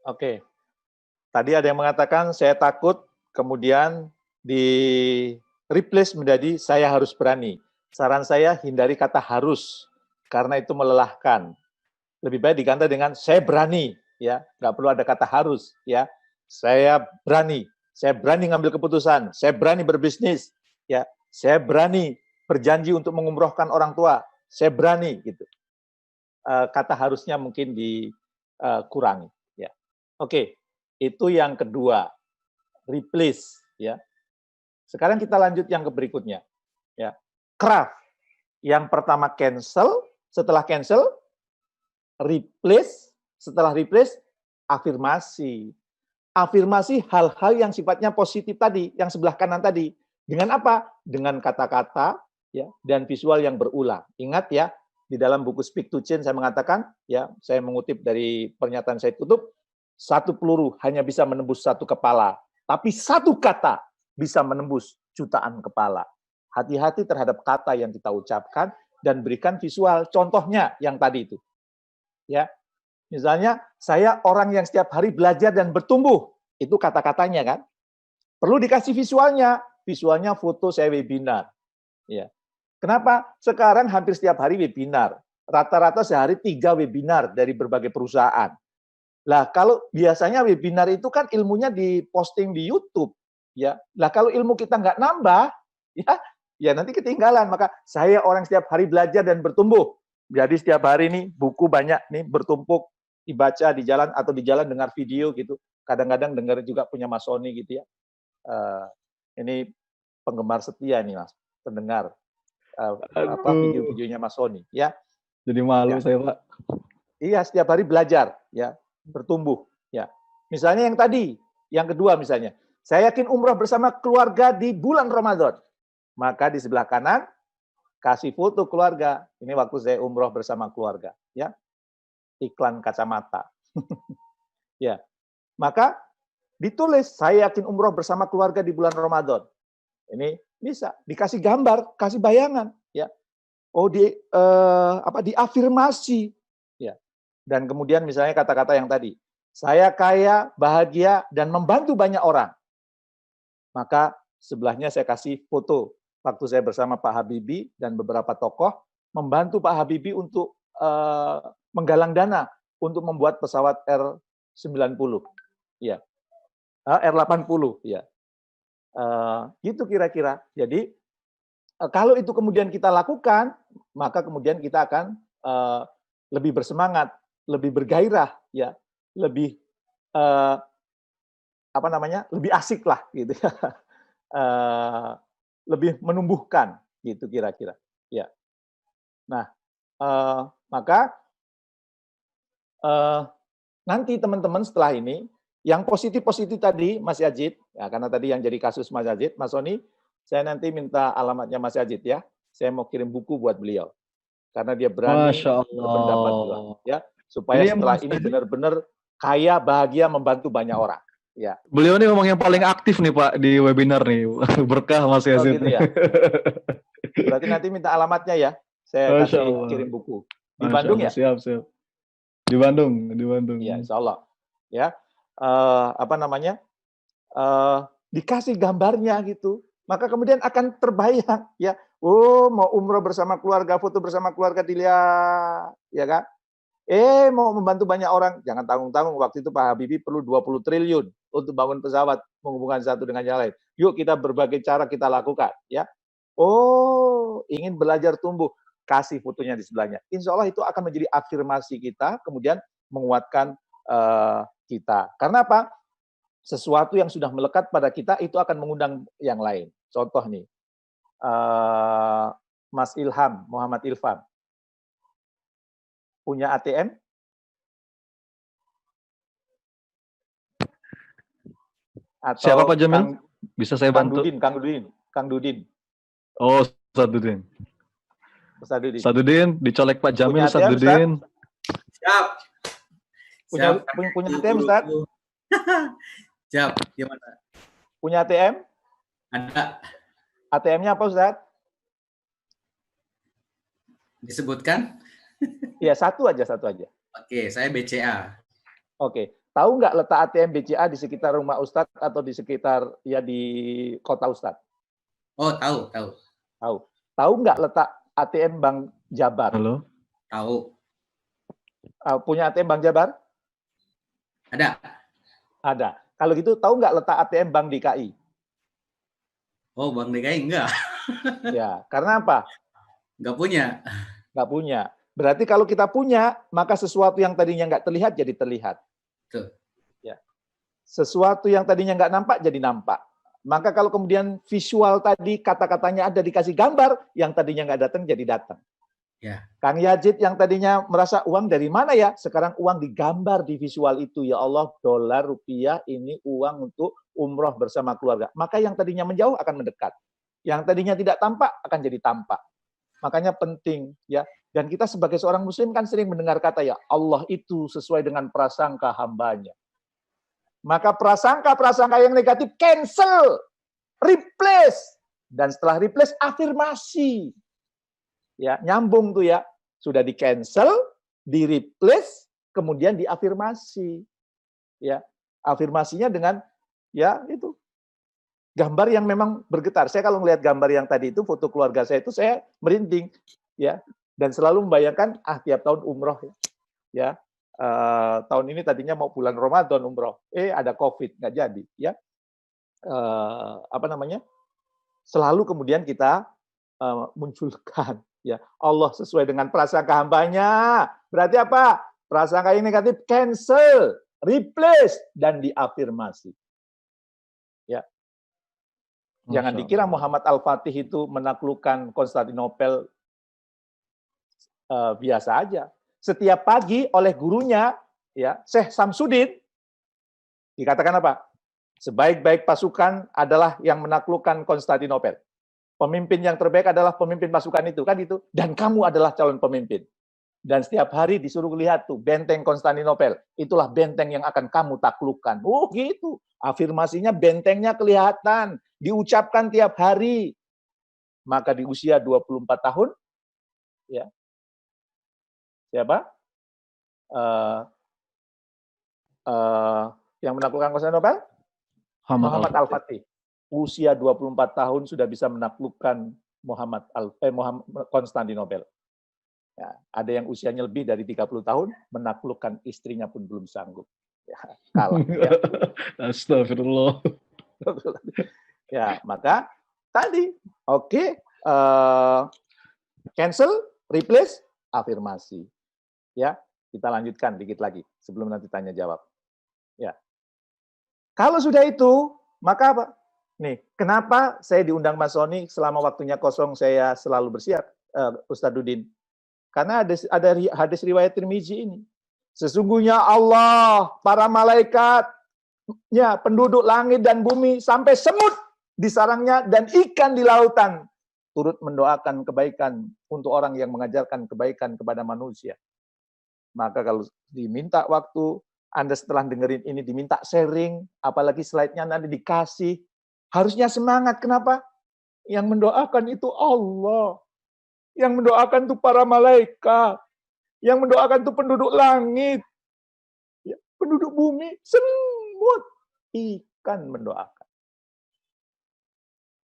Oke. Tadi ada yang mengatakan saya takut, kemudian di replace menjadi saya harus berani. Saran saya hindari kata harus, karena itu melelahkan. Lebih baik diganti dengan saya berani, ya, nggak perlu ada kata harus, ya. Saya berani ngambil keputusan, saya berani berbisnis, ya, saya berani berjanji untuk mengumrohkan orang tua, saya berani, gitu. Kata harusnya mungkin dikurangi, ya. Oke, itu yang kedua, replace, ya. Sekarang kita lanjut yang ke berikutnya, ya. Craft. Yang pertama cancel, setelah cancel replace, setelah replace afirmasi. Afirmasi hal-hal yang sifatnya positif tadi, yang sebelah kanan tadi. Dengan apa? Dengan kata-kata, ya, dan visual yang berulang. Ingat ya, di dalam buku Speak to Change saya mengatakan, ya, saya mengutip dari pernyataan Said Qutb, satu peluru hanya bisa menembus satu kepala, tapi satu kata bisa menembus jutaan kepala. Hati-hati terhadap kata yang kita ucapkan dan berikan visual. Contohnya yang tadi itu. Ya, misalnya saya orang yang setiap hari belajar dan bertumbuh, itu kata-katanya kan. Perlu dikasih visualnya, visualnya foto saya webinar. Ya, kenapa? Sekarang hampir setiap hari webinar, rata-rata sehari 3 webinar dari berbagai perusahaan. Lah kalau biasanya webinar itu kan ilmunya diposting di YouTube, ya. Lah kalau ilmu kita nggak nambah, ya nanti ketinggalan. Maka saya orang setiap hari belajar dan bertumbuh. Jadi setiap hari nih buku banyak nih bertumpuk dibaca di jalan atau di jalan dengar video gitu. Kadang-kadang dengar juga punya Mas Sony gitu ya. Ini penggemar setia nih Mas, pendengar video-videonya Mas Sony ya. Jadi malu ya. saya Pak. Iya, setiap hari belajar ya, bertumbuh ya. Misalnya yang tadi, yang kedua misalnya, saya yakin umroh bersama keluarga di bulan Ramadan. Maka di sebelah kanan kasih foto keluarga. Ini waktu saya umroh bersama keluarga, ya. Iklan kacamata. Ya. Maka ditulis saya yakin umroh bersama keluarga di bulan Ramadan. Ini bisa dikasih gambar, kasih bayangan, ya. Oh, diafirmasi, ya. Dan kemudian misalnya kata-kata yang tadi, saya kaya, bahagia dan membantu banyak orang. Maka sebelahnya saya kasih foto waktu saya bersama Pak Habibie dan beberapa tokoh membantu Pak Habibie untuk menggalang dana untuk membuat pesawat R90, ya, R80, ya, gitu kira-kira. Jadi kalau itu kemudian kita lakukan, maka kemudian kita akan lebih bersemangat, lebih bergairah, ya, lebih lebih asik lah, gitu ya. Lebih menumbuhkan gitu kira-kira ya. Nah, maka nanti teman-teman setelah ini yang positif-positif tadi Mas Yazid ya, karena tadi yang jadi kasus Mas Yazid, Mas Sony, saya nanti minta alamatnya Mas Yazid ya. Saya mau kirim buku buat beliau karena dia berani berpendapat juga ya, supaya setelah ini benar-benar kaya, bahagia, membantu banyak orang. Ya. Beliau ini memang yang paling aktif nih Pak di webinar nih. Berkah Mas Yazid. Gitu ya. Berarti nanti minta alamatnya ya. Saya kasih kirim buku. Di Bandung ya? Siap. Di Bandung. Ya, insya Allah. Ya. Dikasih gambarnya gitu. Maka kemudian akan terbayang ya. Oh, mau umroh bersama keluarga, foto bersama keluarga dilihat, ya kan? Mau membantu banyak orang, jangan tanggung-tanggung. Waktu itu Pak Habibie perlu 20 triliun untuk bangun pesawat menghubungkan satu dengan yang lain. Yuk kita berbagai cara kita lakukan, ya. Oh, ingin belajar tumbuh, kasih fotonya di sebelahnya. Insya Allah itu akan menjadi afirmasi kita, kemudian menguatkan kita. Karena apa? Sesuatu yang sudah melekat pada kita itu akan mengundang yang lain. Contoh nih, Mas Ilham, Muhammad Ilham, punya ATM? Atau siapa Pak Jamil? Bisa saya bantu? Kang Dudin. Oh, Sadudin. Dicolek Pak Jamil, Sadudin. Siap. Punya ATM, Ustaz? Siap. Gimana? Punya ATM? Ada. ATM-nya apa, Ustaz? Disebutkan? Ya, satu aja. Oke, saya BCA. Oke. Tahu nggak letak ATM BCA di sekitar rumah Ustadz atau di sekitar ya di kota Ustadz? Oh, tahu, tahu. Tahu. Tahu nggak letak ATM Bank Jabar? Halo? Tahu. Punya ATM Bank Jabar? Ada. Ada. Kalau gitu tahu nggak letak ATM Bank DKI? Oh, Bank DKI enggak. Ya, karena apa? Enggak punya. Nggak punya. Berarti kalau kita punya, maka sesuatu yang tadinya nggak terlihat jadi terlihat. Tuh. Ya. Sesuatu yang tadinya nggak nampak jadi nampak. Maka kalau kemudian visual tadi kata-katanya ada dikasih gambar, yang tadinya nggak datang jadi datang. Ya. Kang Yazid yang tadinya merasa uang dari mana ya, sekarang uang digambar di visual itu. Ya Allah, dolar, rupiah, ini uang untuk umroh bersama keluarga. Maka yang tadinya menjauh akan mendekat. Yang tadinya tidak tampak akan jadi tampak. Makanya penting ya. Dan kita sebagai seorang muslim kan sering mendengar kata ya Allah itu sesuai dengan prasangka hambanya. Maka prasangka-prasangka yang negatif cancel, replace. Dan setelah replace afirmasi. Ya, nyambung tuh ya. Sudah di cancel, di replace, kemudian diafirmasi. Ya, afirmasinya dengan ya itu gambar yang memang bergetar. Saya kalau melihat gambar yang tadi itu, foto keluarga saya itu, saya merinding, ya, dan selalu membayangkan, tiap tahun umroh, ya, tahun ini tadinya mau bulan Ramadan umroh, ada COVID, nggak jadi, ya, apa namanya, selalu kemudian kita munculkan, ya, Allah sesuai dengan prasangka hambanya, berarti apa? Prasangka yang negatif cancel, replace, dan diafirmasi. Ya. Jangan dikira Muhammad Al-Fatih itu menaklukkan Konstantinopel biasa aja. Setiap pagi oleh gurunya, ya, Syekh Samsudin, dikatakan apa? Sebaik-baik pasukan adalah yang menaklukkan Konstantinopel. Pemimpin yang terbaik adalah pemimpin pasukan itu, kan itu. Dan kamu adalah calon pemimpin. Dan setiap hari disuruh lihat tuh benteng Konstantinopel. Itulah benteng yang akan kamu taklukkan. Oh gitu. Afirmasinya bentengnya kelihatan. Diucapkan tiap hari. Maka di usia 24 tahun, ya, siapa? Yang menaklukkan Konstantinopel? Muhammad Al-Fatih. Usia 24 tahun sudah bisa menaklukkan Konstantinopel. Ya, ada yang usianya lebih dari 30 tahun, menaklukkan istrinya pun belum sanggup. Ya, kalah. Ya. Astagfirullah. Ya, maka tadi, oke, cancel, replace, afirmasi. Ya, kita lanjutkan dikit lagi sebelum nanti tanya jawab. Ya, kalau sudah itu, maka apa? Nih, kenapa saya diundang Mas Sony selama waktunya kosong saya selalu bersiap, Ustadz Dudin? Karena ada hadis riwayat Tirmizi ini. Sesungguhnya Allah, para malaikatnya, penduduk langit dan bumi, sampai semut di sarangnya dan ikan di lautan, turut mendoakan kebaikan untuk orang yang mengajarkan kebaikan kepada manusia. Maka kalau diminta waktu, Anda setelah dengerin ini diminta sharing, apalagi slide-nya nanti dikasih, harusnya semangat. Kenapa? Yang mendoakan itu Allah. Yang mendoakan itu para malaikat. Yang mendoakan itu penduduk langit. Ya, penduduk bumi, semut. Ikan mendoakan.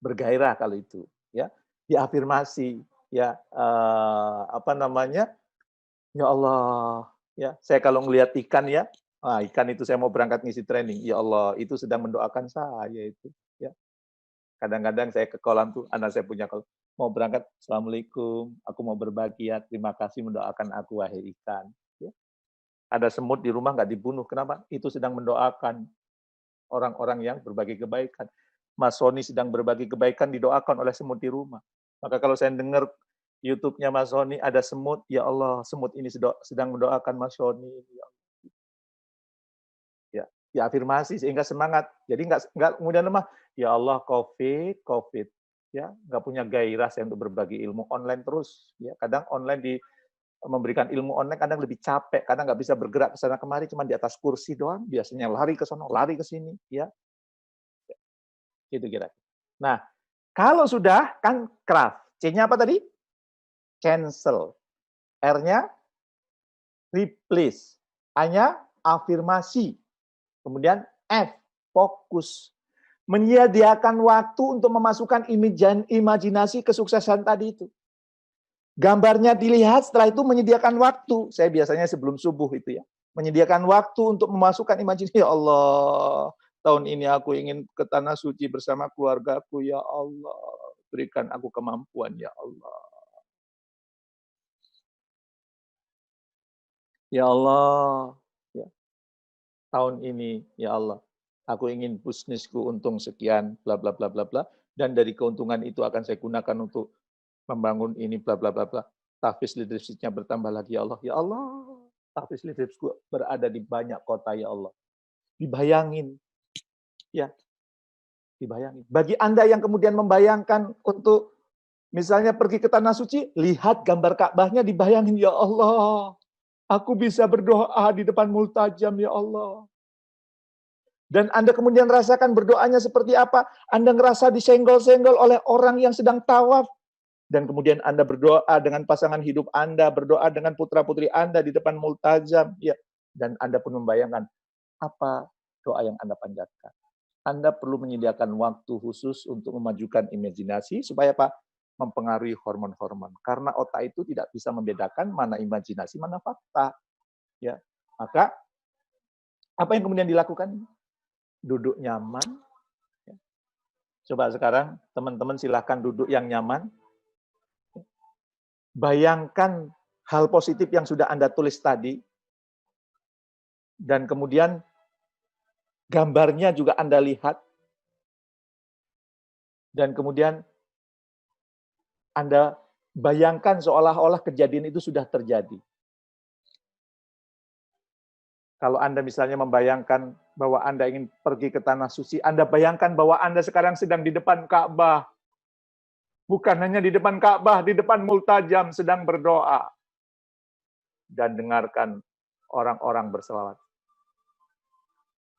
Bergairah kalau itu. Ya, diafirmasi. Ya, apa namanya? Ya Allah. Ya, saya kalau ngelihat ikan ya, ikan itu saya mau berangkat ngisi training. Ya Allah, itu sedang mendoakan saya itu. Ya. Kadang-kadang saya ke kolam tuh, anak saya punya kolam. Mau berangkat, Assalamualaikum, aku mau berbagi ya, terima kasih mendoakan aku, wahai ikan. Ya. Ada semut di rumah nggak dibunuh, kenapa? Itu sedang mendoakan orang-orang yang berbagi kebaikan. Mas Sony sedang berbagi kebaikan, didoakan oleh semut di rumah. Maka kalau saya dengar YouTube-nya Mas Sony, ada semut, ya Allah, semut ini sedang mendoakan Mas Sony. Ya, afirmasi sehingga semangat. Jadi nggak kemudian lemah. Ya Allah, COVID. Ya, nggak punya gairah saya untuk berbagi ilmu online terus. Ya, kadang online memberikan ilmu online kadang lebih capek, kadang nggak bisa bergerak ke sana kemari, cuma di atas kursi doang. Biasanya lari ke sana, lari ke sini. Ya, gitu kira. Nah, kalau sudah kan craft. C-nya apa tadi? Cancel. R-nya replace. A-nya afirmasi. Kemudian F, fokus. Menyediakan waktu untuk memasukkan imajinasi kesuksesan tadi itu. Gambarnya dilihat, setelah itu menyediakan waktu. Saya biasanya sebelum subuh itu ya. Menyediakan waktu untuk memasukkan imajinasi. Ya Allah, tahun ini aku ingin ke Tanah Suci bersama keluargaku. Ya Allah, berikan aku kemampuan. Ya Allah. Ya Allah, ya. Tahun ini, ya Allah, aku ingin bisnisku untung sekian, bla bla bla bla bla, dan dari keuntungan itu akan saya gunakan untuk membangun ini, bla bla bla bla. Tahfiz leadership-nya bertambah lagi, ya Allah. Ya Allah, tahfiz leadership berada di banyak kota, ya Allah. Dibayangin, ya, dibayangin. Bagi Anda yang kemudian membayangkan untuk misalnya pergi ke Tanah Suci, lihat gambar Ka'bahnya, dibayangin, ya Allah, aku bisa berdoa di depan multajam, ya Allah. Dan Anda kemudian rasakan berdoanya seperti apa. Anda ngerasa disenggol-senggol oleh orang yang sedang tawaf. Dan kemudian Anda berdoa dengan pasangan hidup Anda, berdoa dengan putra-putri Anda di depan multajam. Ya. Dan Anda pun membayangkan apa doa yang Anda panjatkan. Anda perlu menyediakan waktu khusus untuk memajukan imajinasi supaya apa? Mempengaruhi hormon-hormon. Karena otak itu tidak bisa membedakan mana imajinasi, mana fakta. Ya. Maka apa yang kemudian dilakukan? Duduk nyaman. Coba sekarang teman-teman silahkan duduk yang nyaman. Bayangkan hal positif yang sudah Anda tulis tadi. Dan kemudian gambarnya juga Anda lihat. Dan kemudian Anda bayangkan seolah-olah kejadian itu sudah terjadi. Kalau Anda misalnya membayangkan bahwa Anda ingin pergi ke Tanah Suci, Anda bayangkan bahwa Anda sekarang sedang di depan Ka'bah. Bukan hanya di depan Ka'bah, di depan multajam sedang berdoa. Dan dengarkan orang-orang berselawat.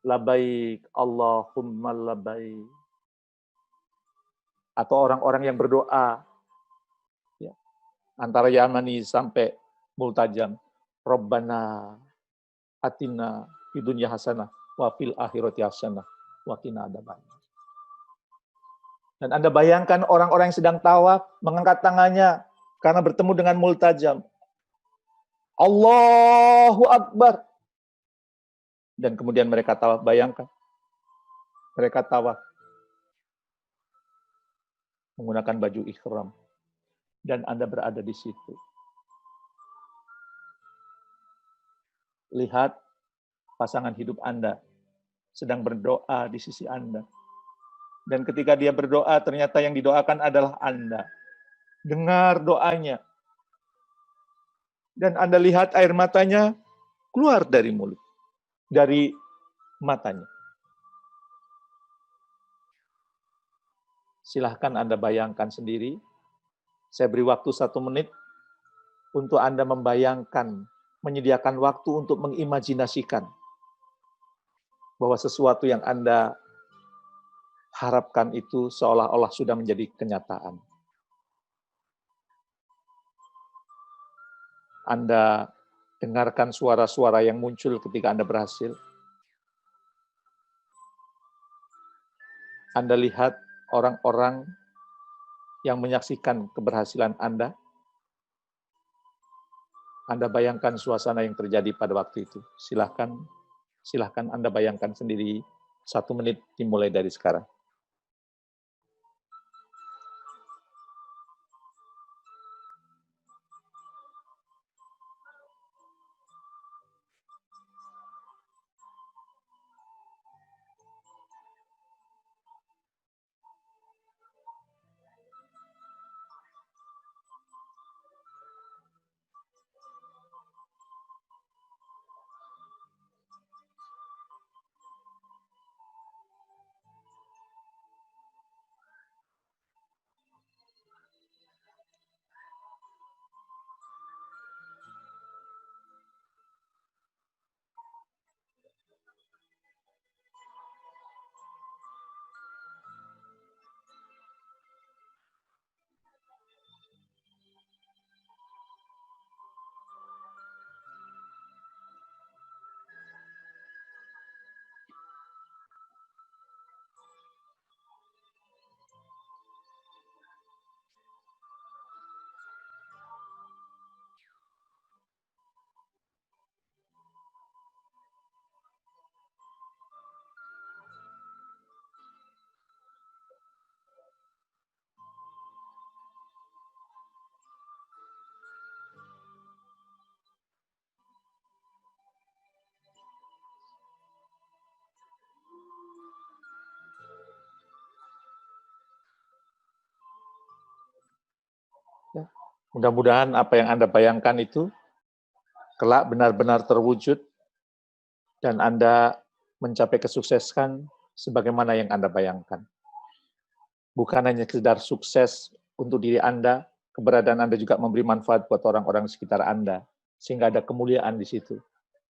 Labaik, Allahumma labaik. Atau orang-orang yang berdoa. Ya, antara Yamani sampai multajam. Rabbana atina fid dunya hasanah wa fil akhirati hasanah wa qina adzabannar. Dan Anda bayangkan orang-orang yang sedang tawaf mengangkat tangannya karena bertemu dengan multajam. Allahu Akbar. Dan kemudian mereka tawaf, bayangkan. Mereka tawaf menggunakan baju ihram. Dan Anda berada di situ. Lihat pasangan hidup Anda sedang berdoa di sisi Anda. Dan ketika dia berdoa, ternyata yang didoakan adalah Anda. Dengar doanya. Dan Anda lihat air matanya keluar dari mulut. Dari matanya. Silahkan Anda bayangkan sendiri. Saya beri waktu 1 menit untuk Anda membayangkan, menyediakan waktu untuk mengimajinasikan bahwa sesuatu yang Anda harapkan itu seolah-olah sudah menjadi kenyataan. Anda dengarkan suara-suara yang muncul ketika Anda berhasil. Anda lihat orang-orang yang menyaksikan keberhasilan Anda. Anda bayangkan suasana yang terjadi pada waktu itu. Silahkan Anda bayangkan sendiri. 1 menit dimulai dari sekarang. Mudah-mudahan apa yang Anda bayangkan itu kelak benar-benar terwujud dan Anda mencapai kesuksesan sebagaimana yang Anda bayangkan. Bukan hanya sekedar sukses untuk diri Anda, keberadaan Anda juga memberi manfaat buat orang-orang di sekitar Anda, sehingga ada kemuliaan di situ.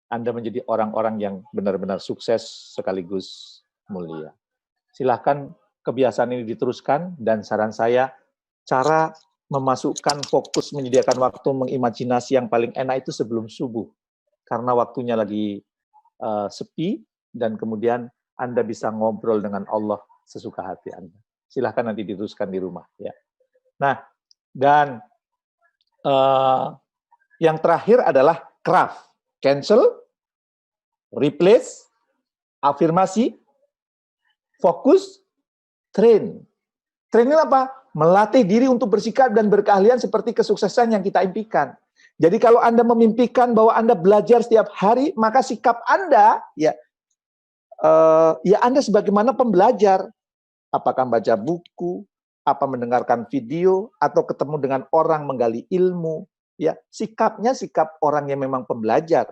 Anda menjadi orang-orang yang benar-benar sukses sekaligus mulia. Silahkan kebiasaan ini diteruskan, dan saran saya, cara memasukkan fokus menyediakan waktu mengimajinasi yang paling enak itu sebelum subuh. Karena waktunya lagi sepi, dan kemudian Anda bisa ngobrol dengan Allah sesuka hati Anda. Silahkan nanti diteruskan di rumah. Ya. Nah, dan yang terakhir adalah craft. Cancel, replace, afirmasi, fokus, train. Train ini apa? Melatih diri untuk bersikap dan berkeahlian seperti kesuksesan yang kita impikan. Jadi kalau Anda memimpikan bahwa Anda belajar setiap hari, maka sikap Anda, ya Anda sebagaimana pembelajar. Apakah baca buku, apa mendengarkan video, atau ketemu dengan orang menggali ilmu. Ya, sikapnya sikap orang yang memang pembelajar.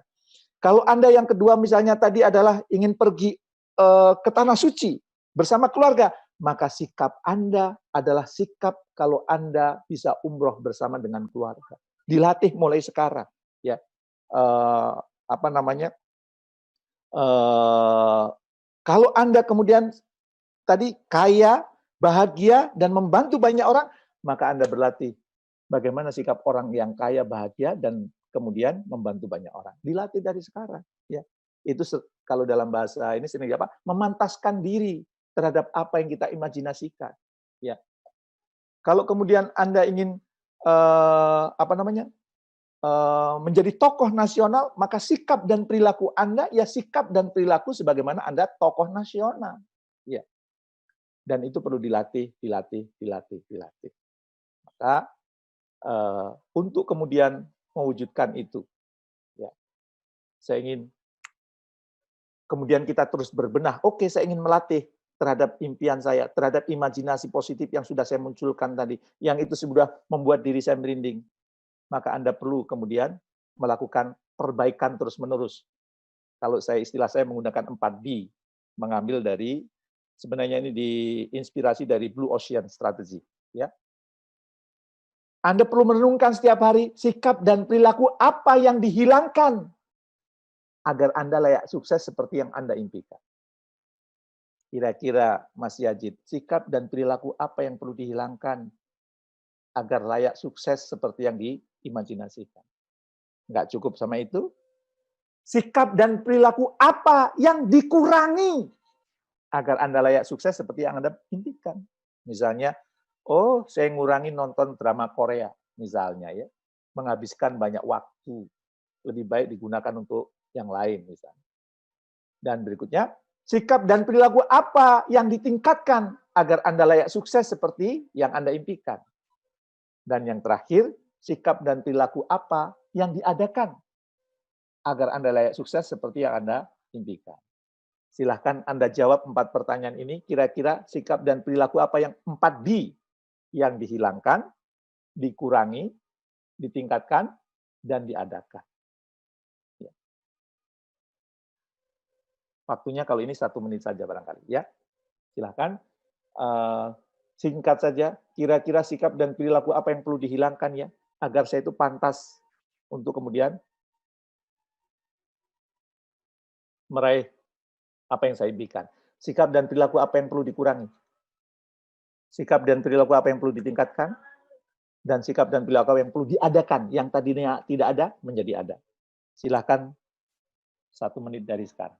Kalau Anda yang kedua misalnya tadi adalah ingin pergi ke tanah suci bersama keluarga, maka sikap Anda adalah sikap kalau Anda bisa umroh bersama dengan keluarga. Dilatih mulai sekarang, ya. Apa namanya? Kalau Anda kemudian tadi kaya, bahagia, dan membantu banyak orang, maka Anda berlatih bagaimana sikap orang yang kaya, bahagia, dan kemudian membantu banyak orang. Dilatih dari sekarang. Ya, itu kalau dalam bahasa ini sendiri apa? Memantaskan diri terhadap apa yang kita imajinasikan. Ya, kalau kemudian Anda ingin menjadi tokoh nasional, maka sikap dan perilaku Anda ya sikap dan perilaku sebagaimana Anda tokoh nasional. Ya. Dan itu perlu dilatih. Maka untuk kemudian mewujudkan itu, ya, saya ingin kemudian kita terus berbenah. Oke, saya ingin melatih terhadap impian saya, terhadap imajinasi positif yang sudah saya munculkan tadi, yang itu sudah membuat diri saya merinding. Maka Anda perlu kemudian melakukan perbaikan terus-menerus. Kalau istilah saya menggunakan 4D, mengambil dari sebenarnya ini diinspirasi dari Blue Ocean Strategy, ya. Anda perlu merenungkan setiap hari sikap dan perilaku apa yang dihilangkan agar Anda layak sukses seperti yang Anda impikan. Kira-kira Mas Yajid, sikap dan perilaku apa yang perlu dihilangkan agar layak sukses seperti yang diimajinasikan? Nggak cukup sama itu. Sikap dan perilaku apa yang dikurangi agar Anda layak sukses seperti yang Anda impikan? Misalnya, saya ngurangi nonton drama Korea, misalnya ya. Menghabiskan banyak waktu. Lebih baik digunakan untuk yang lain, misalnya. Dan berikutnya, sikap dan perilaku apa yang ditingkatkan agar Anda layak sukses seperti yang Anda impikan? Dan yang terakhir, sikap dan perilaku apa yang diadakan agar Anda layak sukses seperti yang Anda impikan? Silahkan Anda jawab 4 pertanyaan ini, kira-kira sikap dan perilaku apa yang 4D yang dihilangkan, dikurangi, ditingkatkan, dan diadakan. Ya. Waktunya kalau ini 1 menit saja barangkali. Ya, silahkan. Singkat saja, kira-kira sikap dan perilaku apa yang perlu dihilangkan ya, agar saya itu pantas untuk kemudian meraih apa yang saya impikan. Sikap dan perilaku apa yang perlu dikurangi? Sikap dan perilaku apa yang perlu ditingkatkan? Dan sikap dan perilaku apa yang perlu diadakan? Yang tadinya tidak ada, menjadi ada. Silahkan 1 menit dari sekarang.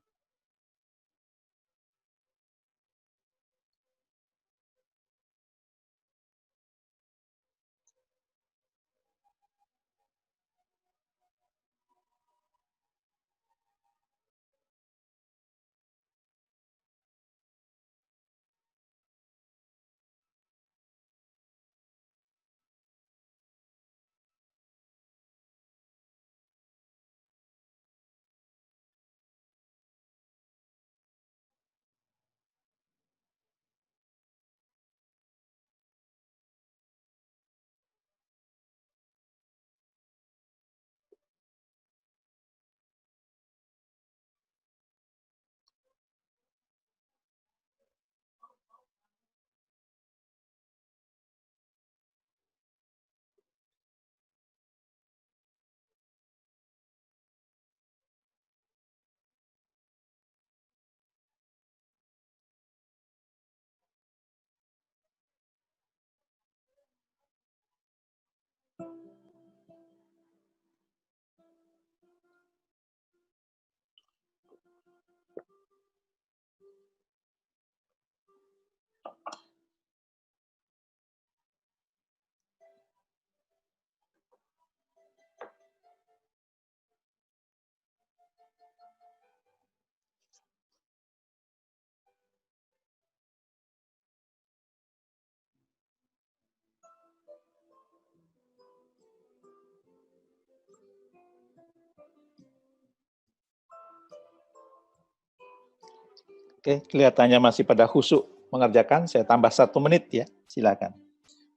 Oke, kelihatannya masih pada khusyuk mengerjakan. Saya tambah 1 menit ya, silakan.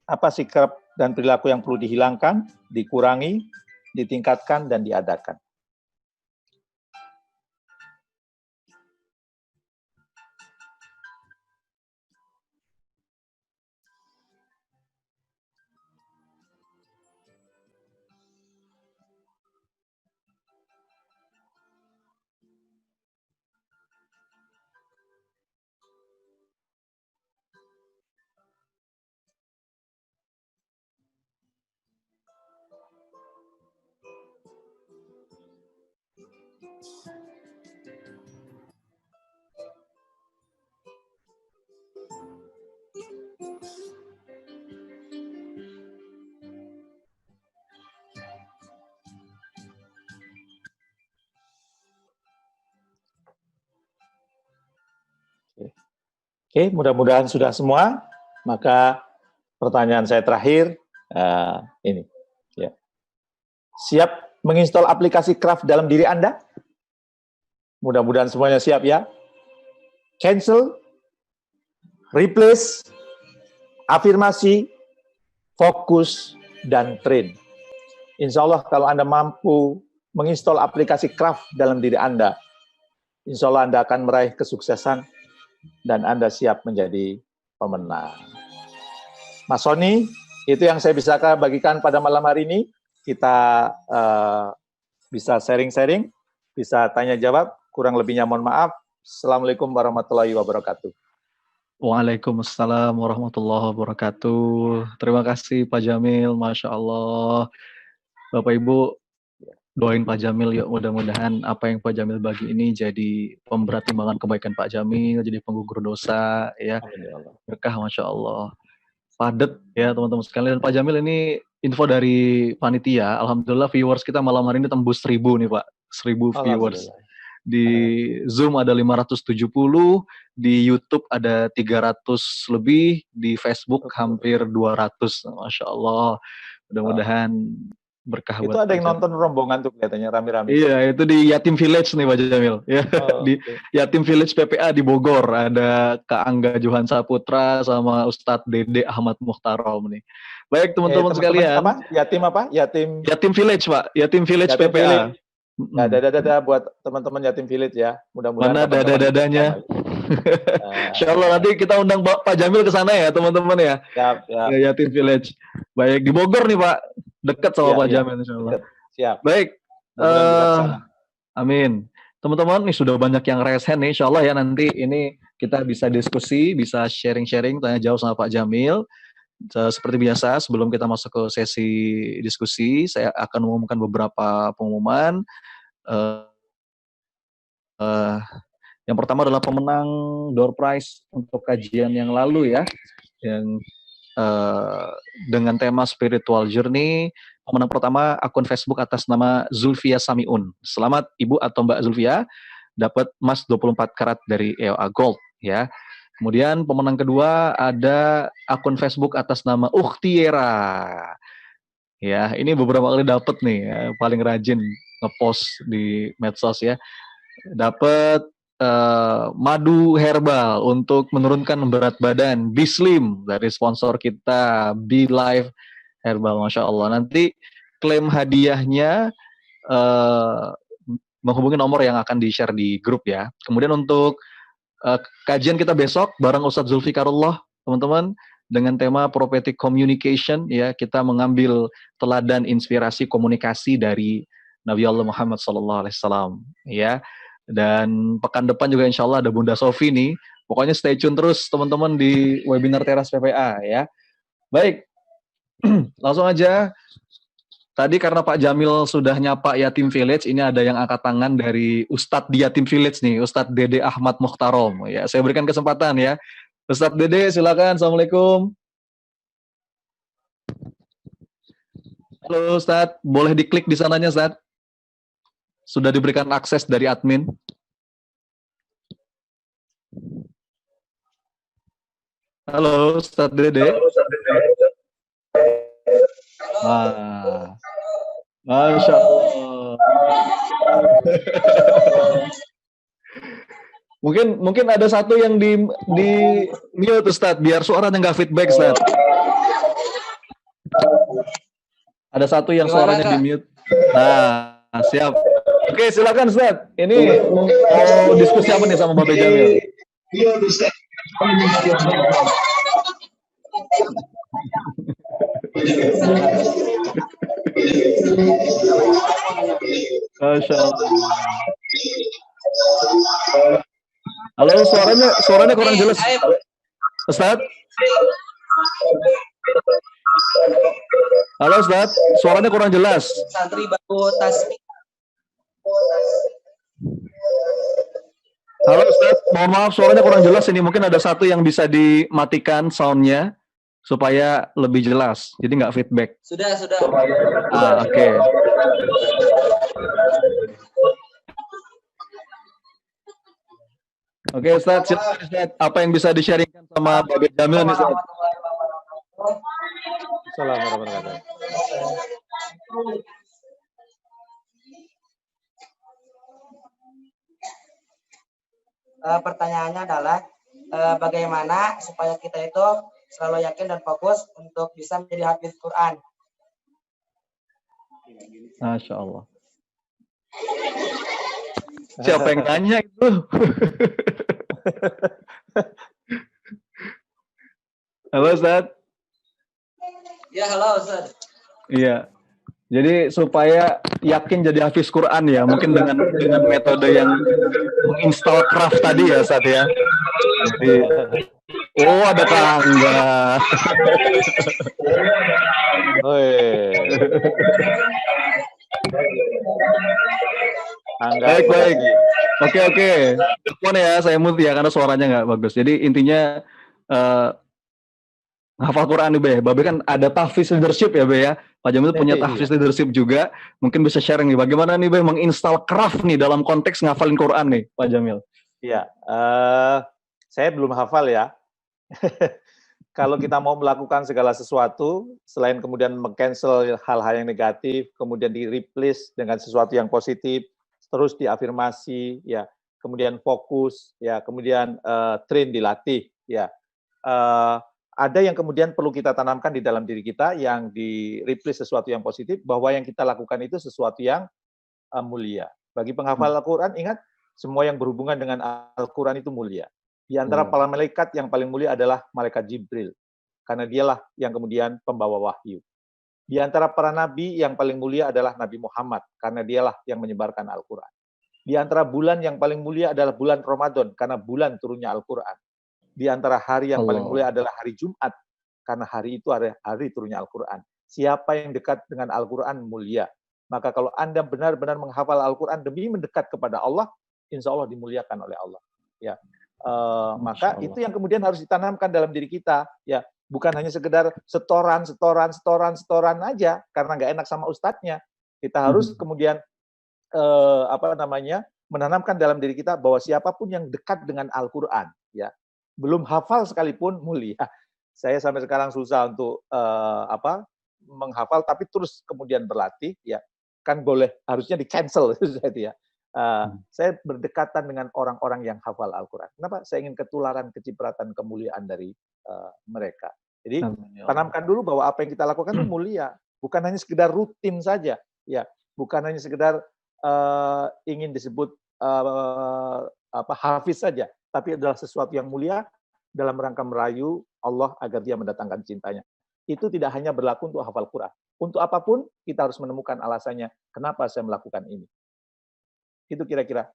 Apa sikap dan perilaku yang perlu dihilangkan, dikurangi, ditingkatkan, dan diadakan? Oke, mudah-mudahan sudah semua. Maka pertanyaan saya terakhir ini, ya. Siap menginstal aplikasi Craft dalam diri Anda? Mudah-mudahan semuanya siap ya. Cancel, replace, afirmasi, fokus, dan train. Insya Allah kalau Anda mampu menginstal aplikasi Craft dalam diri Anda, insya Allah Anda akan meraih kesuksesan dan Anda siap menjadi pemenang. Mas Sony, itu yang saya bisa bagikan pada malam hari ini. Kita bisa sharing-sharing, bisa tanya-jawab. Kurang lebihnya mohon maaf. Assalamualaikum warahmatullahi wabarakatuh. Waalaikumsalam warahmatullahi wabarakatuh. Terima kasih Pak Jamil, Masya Allah. Bapak Ibu, doain Pak Jamil yuk, mudah-mudahan apa yang Pak Jamil bagi ini jadi pemberat timbangan kebaikan Pak Jamil, jadi penggugur dosa, ya. Berkah, Masya Allah. Padet ya teman-teman sekalian. Dan Pak Jamil ini info dari panitia, alhamdulillah viewers kita malam hari ini tembus 1000 nih Pak, 1000 viewers. Di Zoom ada 570, di YouTube ada 300 lebih, di Facebook hampir 200. Masya Allah. Mudah-mudahan berkah itu buat ada yang nonton rombongan tuh kelihatannya rame-rame. Iya, itu di Yatim Village nih Pak Jamil. Ya, di Yatim Village PPA di Bogor ada Kak Angga Johan Saputra sama Ustadz Dede Ahmad Muhtarom nih. Baik teman-teman sekalian. Apa? Yatim apa? Yatim Village Pak, Yatim Village PPA. Village. Ya, dada-dada buat teman-teman Yatim Village ya. Mudah-mudahan mana dada-dadanya. Insya Allah nanti kita undang Pak Jamil ke sana ya teman-teman ya. Siap. Ya, Yatim Village. Baik, di Bogor nih Pak. Dekat sama Pak Jamil insya Allah. Siap. Baik. Amin. Teman-teman, nih sudah banyak yang raise hand nih. Insya Allah ya nanti ini kita bisa diskusi, bisa sharing-sharing, tanya jawab sama Pak Jamil. Seperti biasa, sebelum kita masuk ke sesi diskusi, saya akan mengumumkan beberapa pengumuman. Yang pertama adalah pemenang door prize untuk kajian yang lalu ya, yang dengan tema spiritual journey. Pemenang pertama akun Facebook atas nama Zulfia Samiun. Selamat Ibu atau Mbak Zulfia, dapat emas 24 karat dari EOA Gold ya. Kemudian pemenang kedua ada akun Facebook atas nama Ukhtiera. Ya, ini beberapa kali dapat nih, ya, paling rajin ngepost di medsos ya. Dapat madu herbal untuk menurunkan berat badan, Bislim dari sponsor kita, Be Life Herbal, Masya Allah. Nanti klaim hadiahnya menghubungi nomor yang akan di-share di grup ya. Kemudian untuk kajian kita besok bareng Ustadz Zulfikarullah, teman-teman, dengan tema prophetic communication ya, kita mengambil teladan inspirasi komunikasi dari Nabi Allah Muhammad SAW ya. Dan pekan depan juga insya Allah ada Bunda Sofi nih. Pokoknya stay tune terus teman-teman di webinar Teras PPA ya. Baik, langsung aja. Tadi karena Pak Jamil sudah nyapa Yatim Village, ini ada yang angkat tangan dari Ustadz di Yatim Village nih, Ustadz Dede Ahmad Muhtarom. Ya, saya berikan kesempatan ya. Ustadz Dede, silakan. Assalamualaikum. Halo Ustadz, boleh diklik di sananya Ustadz? Sudah diberikan akses dari admin. Halo Ustadz Dede. Masya Allah. Mungkin ada satu yang di mute Ustaz, biar suaranya nggak feedback Ustaz. Ada satu yang suaranya di mute. Nah, siap. Oke, silakan Ustaz. Ini mau diskusi apa nih sama Babe Jamil? Iya, Ustaz. Masya Allah. Halo, suaranya kurang jelas. Ustaz? Halo Ustaz, suaranya kurang jelas. Santri baru tasbih. Halo Ustaz, mohon maaf suaranya kurang jelas ini. Mungkin ada satu yang bisa dimatikan soundnya supaya lebih jelas. Jadi nggak feedback. Sudah. Oke. Oke Ustaz, silakan Ustaz. Apa yang bisa di-sharingkan sama Babe Jamil nih Ustaz? Assalamualaikum warahmatullahi wabarakatuh. Pertanyaannya adalah bagaimana supaya kita itu selalu yakin dan fokus untuk bisa menjadi hafiz Quran. Masya Allah. Siapa yang tanya itu? Halo Ustaz. Ya, halo Ustaz. Iya. Jadi supaya yakin jadi hafiz Quran ya, mungkin dengan metode yang menginstal craft tadi ya Ustaz ya. Jadi, oh ada tangga. Baik. Oke. Telepon ya, saya mute ya karena suaranya nggak bagus. Jadi intinya hafal Quran nih Babe kan ada tahfiz leadership ya Be ya. Pak Jamil punya tahfiz leadership juga. Mungkin bisa sharing nih bagaimana nih Be menginstal craft nih dalam konteks ngafalin Quran nih Pak Jamil. Iya, saya belum hafal ya. Kalau kita mau melakukan segala sesuatu, selain kemudian meng-cancel hal-hal yang negatif, kemudian di-replace dengan sesuatu yang positif, terus diafirmasi, ya, kemudian fokus, ya, kemudian train dilatih, ya. Ada yang kemudian perlu kita tanamkan di dalam diri kita yang di-replace sesuatu yang positif, bahwa yang kita lakukan itu sesuatu yang mulia. Bagi penghafal Al-Quran, ingat, semua yang berhubungan dengan Al-Quran itu mulia. Di antara para malaikat yang paling mulia adalah malaikat Jibril, karena dialah yang kemudian pembawa wahyu. Di antara para nabi yang paling mulia adalah Nabi Muhammad, karena dialah yang menyebarkan Al-Quran. Di antara bulan yang paling mulia adalah bulan Ramadan, karena bulan turunnya Al-Quran. Di antara hari yang paling mulia adalah hari Jumat, karena hari itu ada hari turunnya Al-Quran. Siapa yang dekat dengan Al-Quran mulia. Maka kalau Anda benar-benar menghafal Al-Quran demi mendekat kepada Allah, insya Allah dimuliakan oleh Allah. Ya, maka itu yang kemudian harus ditanamkan dalam diri kita. Ya, bukan hanya sekedar setoran aja, karena nggak enak sama ustadznya. Kita harus kemudian menanamkan dalam diri kita bahwa siapapun yang dekat dengan Al-Quran, ya, belum hafal sekalipun mulia. Saya sampai sekarang susah untuk menghafal, tapi terus kemudian berlatih, ya, kan boleh harusnya di cancel ya. Saya berdekatan dengan orang-orang yang hafal Al-Quran. Kenapa? Saya ingin ketularan kecipratan kemuliaan dari mereka. Jadi tanamkan dulu bahwa apa yang kita lakukan itu mulia, bukan hanya sekedar rutin saja, ya, bukan hanya sekedar ingin disebut hafiz saja, tapi adalah sesuatu yang mulia dalam rangka merayu Allah agar Dia mendatangkan cintanya. Itu tidak hanya berlaku untuk hafal Quran. Untuk apapun kita harus menemukan alasannya. Kenapa saya melakukan ini? Itu kira-kira.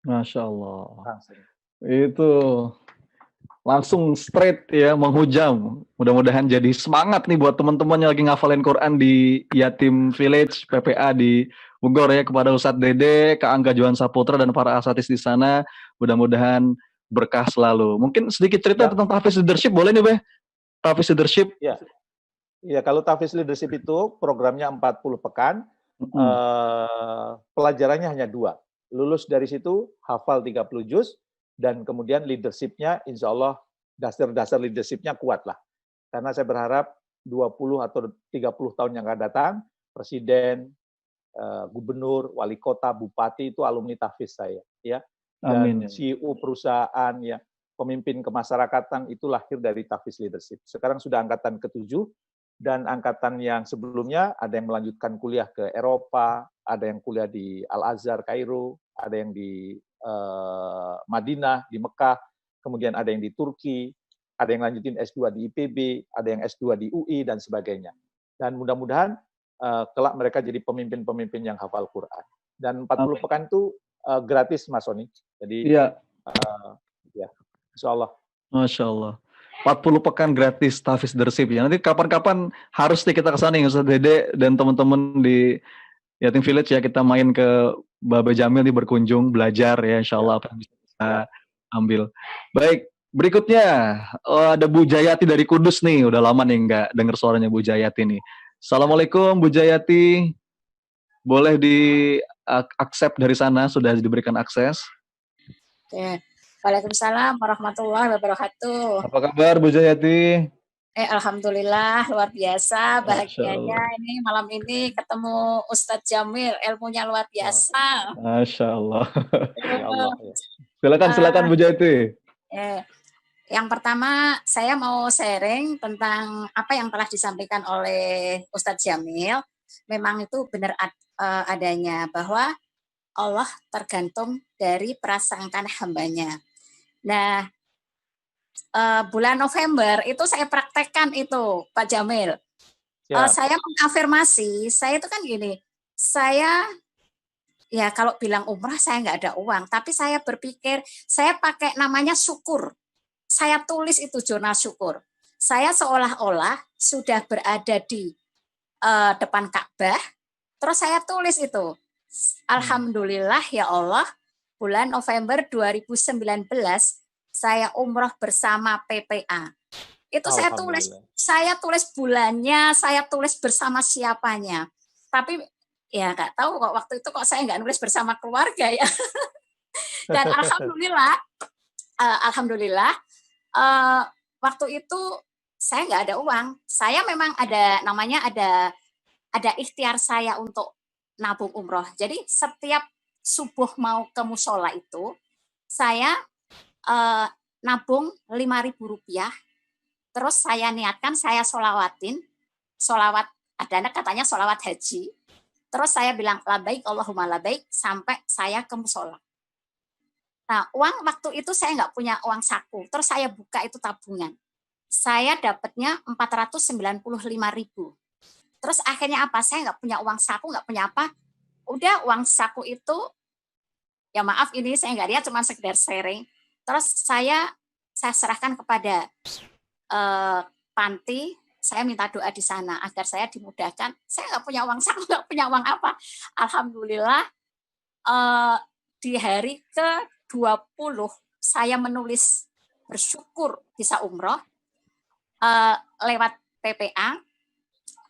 Masya Allah. Itu langsung straight ya, menghujam. Mudah-mudahan jadi semangat nih buat teman-teman yang lagi ngafalin Quran di Yatim Village PPA di Bogor ya, kepada Ustadz Dede, Kak Angga Johan Saputra dan para asatis di sana. Mudah-mudahan berkah selalu. Mungkin sedikit cerita tentang tahfiz leadership boleh nih, Beh? Tahfiz leadership. Ya. Ya, kalau tahfiz leadership itu programnya 40 pekan. Pelajarannya hanya 2. Lulus dari situ hafal 30 juz, dan kemudian leadership-nya insya Allah dasar-dasar leadership-nya kuat lah. Karena saya berharap 20 atau 30 tahun yang akan datang, presiden, gubernur, wali kota, bupati itu alumni tahfiz saya, ya. Dan Amin. CEO perusahaan, ya, pemimpin kemasyarakatan itu lahir dari tahfiz leadership. Sekarang sudah angkatan ke-7 dan angkatan yang sebelumnya ada yang melanjutkan kuliah ke Eropa, ada yang kuliah di Al-Azhar Kairo, ada yang di Madinah, di Mekah, kemudian ada yang di Turki, ada yang lanjutin S2 di IPB, ada yang S2 di UI, dan sebagainya. Dan mudah-mudahan kelak mereka jadi pemimpin-pemimpin yang hafal Quran. Dan 40 pekan itu gratis, Mas Sony. Jadi, ya, insya Allah. Masya Allah. 40 pekan gratis tahfiz leadership ya. Nanti kapan-kapan harus nih kita kesana nih Ustaz Dede dan teman-teman di Yatim Village ya, kita main ke Babe Jamil nih, berkunjung, belajar ya, insya Allah apa yang bisa kita ambil. Baik, berikutnya ada Bu Jayati dari Kudus nih, udah lama nih nggak dengar suaranya Bu Jayati nih. Assalamualaikum Bu Jayati, boleh di accept dari sana, sudah diberikan akses. Oke. Waalaikumsalam warahmatullahi wabarakatuh. Apa kabar Bu Jayati? Alhamdulillah, luar biasa, bahagianya ini malam ini ketemu Ustadz Jamil, ilmunya luar biasa. Masya Allah. Silakan Bu Jayati. Yang pertama, saya mau sharing tentang apa yang telah disampaikan oleh Ustadz Jamil. Memang itu benar adanya, bahwa Allah tergantung dari prasangkaan hambanya. Nah, bulan November itu saya praktekkan itu, Pak Jamil. Saya mengafirmasi, saya itu kan gini, saya ya kalau bilang umrah saya nggak ada uang, tapi saya berpikir saya pakai namanya syukur. Saya tulis itu jurnal syukur. Saya seolah-olah sudah berada di depan Ka'bah, terus saya tulis itu, Alhamdulillah ya Allah, bulan November 2019 saya umroh bersama PPA. Itu saya tulis bulannya, saya tulis bersama siapanya. Tapi ya nggak tahu kok waktu itu kok saya nggak nulis bersama keluarga ya. Dan alhamdulillah waktu itu saya nggak ada uang. Saya memang ada ikhtiar saya untuk nabung umroh. Jadi setiap subuh mau ke musola itu saya nabung Rp5.000, terus saya niatkan saya solawat ada katanya solawat haji, terus saya bilang labaik Allahumma labaik sampai saya ke musola. Nah, uang waktu itu saya nggak punya uang saku, terus saya buka itu tabungan, saya dapatnya 495.000. Terus akhirnya apa? Saya nggak punya uang saku, nggak punya apa. Udah uang saku itu, ya maaf ini saya nggak lihat, cuma sekedar sharing. Terus saya serahkan kepada panti, saya minta doa di sana agar saya dimudahkan. Saya nggak punya uang saku, nggak punya uang apa. Alhamdulillah di hari ke-20 saya menulis bersyukur bisa umroh lewat PPA.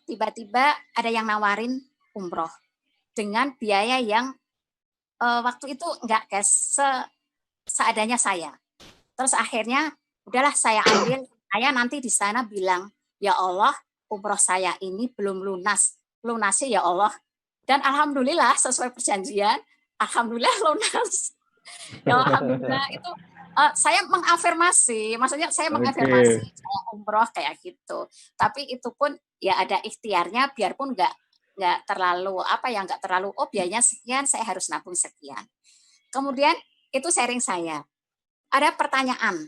Tiba-tiba ada yang nawarin umroh dengan biaya yang waktu itu enggak guys, seadanya saya. Terus akhirnya udahlah saya ambil, saya nanti di sana bilang, ya Allah, umroh saya ini belum lunas, lunasi ya Allah. Dan alhamdulillah sesuai perjanjian, alhamdulillah lunas. Ya alhamdulillah itu saya mengafirmasi, maksudnya saya mengafirmasi saya umroh kayak gitu. Tapi itu pun ya ada ikhtiarnya, biarpun nggak terlalu biayanya sekian, saya harus nabung sekian. Kemudian itu sharing saya. Ada pertanyaan.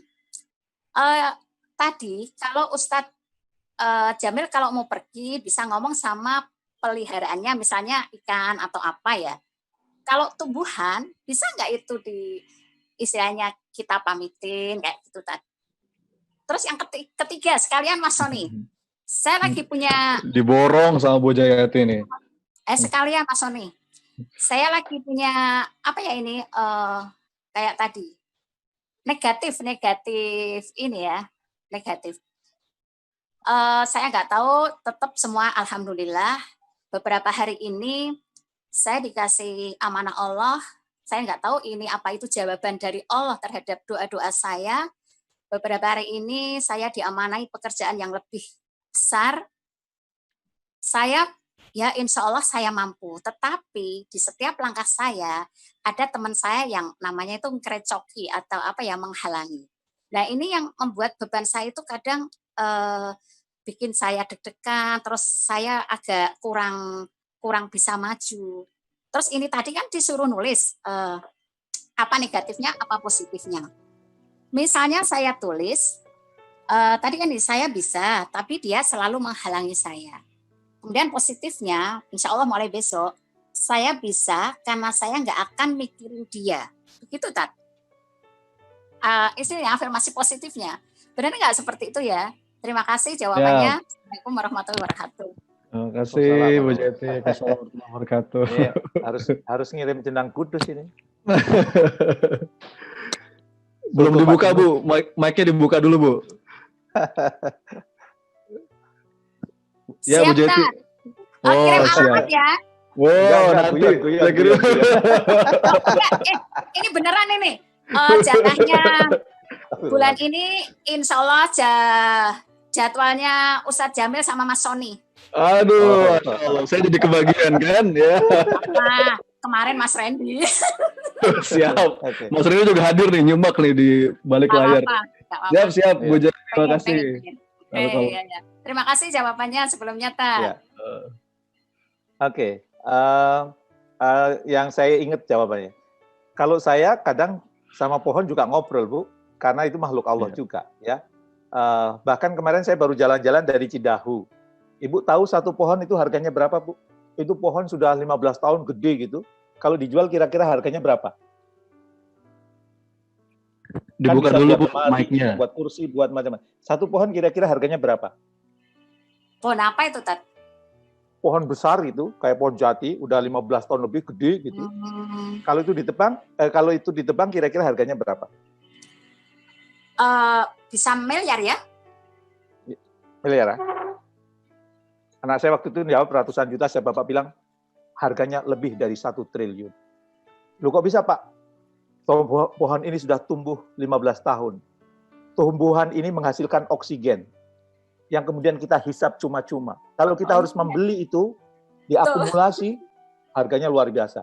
Tadi kalau Ustadz Jamil kalau mau pergi bisa ngomong sama peliharaannya, misalnya ikan atau apa ya. Kalau tumbuhan bisa nggak itu istilahnya kita pamitin kayak gitu tadi. Terus yang ketiga sekalian Mas Sony, saya lagi punya diborong sama Bu Jayati nih. Sekalian Mas Sony, saya lagi punya apa ya ini kayak tadi negatif ini ya, negatif. Saya nggak tahu, tetap semua alhamdulillah. Beberapa hari ini saya dikasih amanah Allah. Saya nggak tahu ini apa itu jawaban dari Allah terhadap doa-doa saya. Beberapa hari ini saya diamanai pekerjaan yang lebih besar. Saya ya insya Allah saya mampu. Tetapi di setiap langkah saya ada teman saya yang namanya itu mengkerecoki atau apa ya, menghalangi. Nah ini yang membuat beban saya itu kadang bikin saya deg-degan, terus saya agak kurang bisa maju. Terus ini tadi kan disuruh nulis apa negatifnya, apa positifnya. Misalnya saya tulis, tadi kan saya bisa, tapi dia selalu menghalangi saya. Kemudian positifnya, insya Allah mulai besok, saya bisa karena saya nggak akan mikirin dia. Begitu, Tat. Itu yang afirmasi positifnya. Benar nggak seperti itu ya? Terima kasih jawabannya. Assalamualaikum warahmatullahi wabarakatuh. Terima kasih Bu Jati. Assalamualaikum warahmatullahi wabarakatuh. Harus ngirim jenang kudus ini. Belum dibuka Bu, mic-nya dibuka dulu Bu. Ya Bu Jati. Kirim alamat ya. Wow, nanti saya kirim. Ini beneran ini. Jatahnya bulan ini insya Allah jadwalnya Ustadz Jamil sama Mas Sony. Aduh, Allah, saya jadi kebagian kan ya. Nah, kemarin Mas Randy. Siap. Mas Randy juga hadir nih, nyimak nih di balik layar. Siap, Bu Jati. Terima kasih. Ya. Terima kasih jawabannya sebelumnya, Tat. Oke. Yang saya ingat jawabannya. Kalau saya kadang sama pohon juga ngobrol, Bu, karena itu makhluk Allah juga, ya. Bahkan kemarin saya baru jalan-jalan dari Cidahu. Ibu tahu satu pohon itu harganya berapa, Bu? Itu pohon sudah 15 tahun gede gitu. Kalau dijual kira-kira harganya berapa? Dibuka kan dulu Bu mic-nya. Buat kursi, buat macam-macam. Satu pohon kira-kira harganya berapa? Pohon apa itu, Tat? Pohon besar itu, kayak pohon jati, udah 15 tahun lebih gede gitu. Kalau itu ditebang kira-kira harganya berapa? Bisa miliar ya? Miliar ya? Anak saya waktu itu jawab ratusan juta, saya bapak bilang harganya lebih dari 1 triliun. Loh kok bisa Pak? Pohon ini sudah tumbuh 15 tahun. Tumbuhan ini menghasilkan oksigen yang kemudian kita hisap cuma-cuma. Kalau kita harus membeli itu, diakumulasi, harganya luar biasa.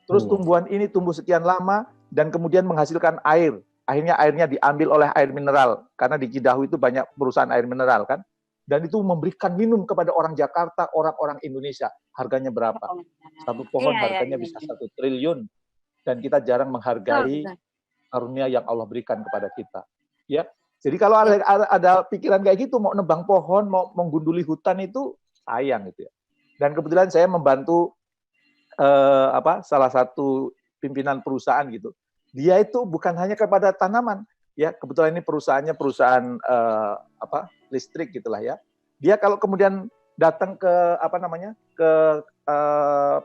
Terus tumbuhan ini tumbuh sekian lama dan kemudian menghasilkan air. Akhirnya airnya diambil oleh air mineral, karena di Cidahu itu banyak perusahaan air mineral kan. Dan itu memberikan minum kepada orang Jakarta, orang-orang Indonesia. Harganya berapa? Satu pohon harganya bisa 1 triliun. Dan kita jarang menghargai karunia yang Allah berikan kepada kita. Ya, jadi kalau ada pikiran kayak gitu, mau nebang pohon, mau menggunduli hutan itu sayang gitu ya. Dan kebetulan saya membantu salah satu pimpinan perusahaan gitu. Dia itu bukan hanya kepada tanaman, ya kebetulan ini perusahaannya perusahaan listrik gitulah ya. Dia kalau kemudian datang ke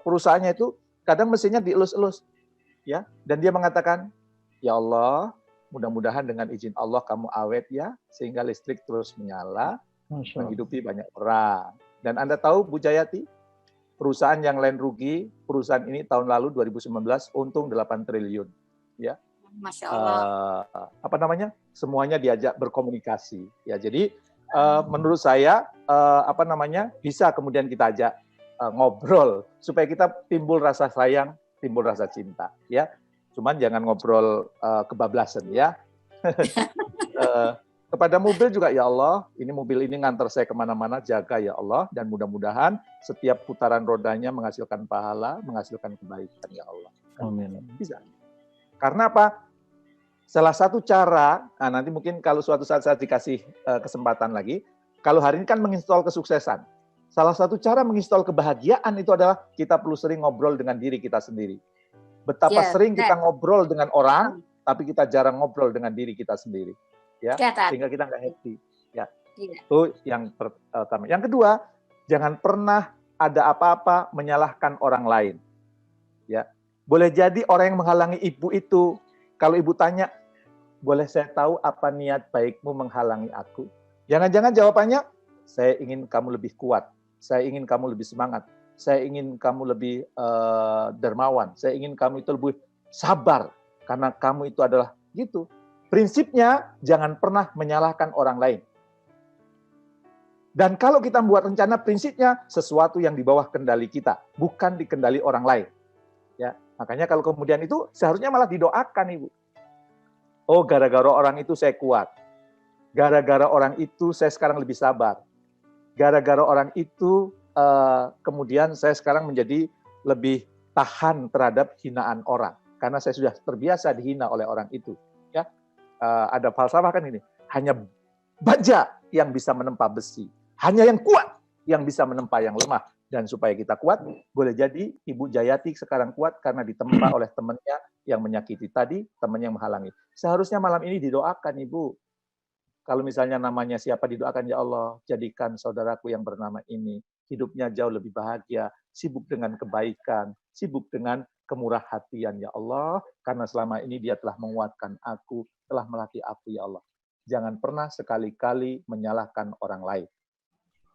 perusahaannya itu kadang mesinnya dielus-elus, ya. Dan dia mengatakan, ya Allah, mudah-mudahan dengan izin Allah kamu awet ya, sehingga listrik terus menyala, menghidupi banyak orang. Dan Anda tahu Bu Jayati, perusahaan yang lain rugi, perusahaan ini tahun lalu 2019 untung 8 triliun, ya. Masya Allah. Semuanya diajak berkomunikasi, ya. Jadi menurut saya bisa kemudian kita ajak ngobrol supaya kita timbul rasa sayang, timbul rasa cinta, ya. Cuman jangan ngobrol kebablasan, ya. Kepada mobil juga, ya Allah, ini mobil ini ngantar saya kemana-mana, jaga ya Allah, dan mudah-mudahan setiap putaran rodanya menghasilkan pahala, menghasilkan kebaikan ya Allah. Amin. Bisa. Karena apa? Salah satu cara, nanti mungkin kalau suatu saat saya dikasih kesempatan lagi, kalau hari ini kan menginstall kesuksesan. Salah satu cara menginstall kebahagiaan itu adalah kita perlu sering ngobrol dengan diri kita sendiri. Betapa sering kita ngobrol dengan orang, tapi kita jarang ngobrol dengan diri kita sendiri. Ya, sehingga kita nggak happy. Ya, itu yang pertama. Yang kedua, jangan pernah ada apa-apa menyalahkan orang lain. Ya, boleh jadi orang yang menghalangi ibu itu, kalau ibu tanya, boleh saya tahu apa niat baikmu menghalangi aku? Jangan-jangan jawabannya, saya ingin kamu lebih kuat, saya ingin kamu lebih semangat, saya ingin kamu lebih dermawan, saya ingin kamu itu lebih sabar, karena kamu itu adalah gitu. Prinsipnya, jangan pernah menyalahkan orang lain. Dan kalau kita membuat rencana, prinsipnya sesuatu yang di bawah kendali kita, bukan dikendali orang lain. Ya, makanya kalau kemudian itu seharusnya malah didoakan, Ibu. Oh, gara-gara orang itu saya kuat. Gara-gara orang itu saya sekarang lebih sabar. Gara-gara orang itu kemudian saya sekarang menjadi lebih tahan terhadap hinaan orang. Karena saya sudah terbiasa dihina oleh orang itu. Ya, ada falsafah kan ini. Hanya baja yang bisa menempa besi. Hanya yang kuat yang bisa menempa yang lemah. Dan supaya kita kuat, boleh jadi Ibu Jayati sekarang kuat karena ditempa oleh temannya yang menyakiti tadi, temannya yang menghalangi. Seharusnya malam ini didoakan, Ibu. Kalau misalnya namanya siapa, didoakan, ya Allah, jadikan saudaraku yang bernama ini hidupnya jauh lebih bahagia, sibuk dengan kebaikan, sibuk dengan kemurah hatian, ya Allah, karena selama ini dia telah menguatkan aku, telah melatih aku, ya Allah. Jangan pernah sekali-kali menyalahkan orang lain.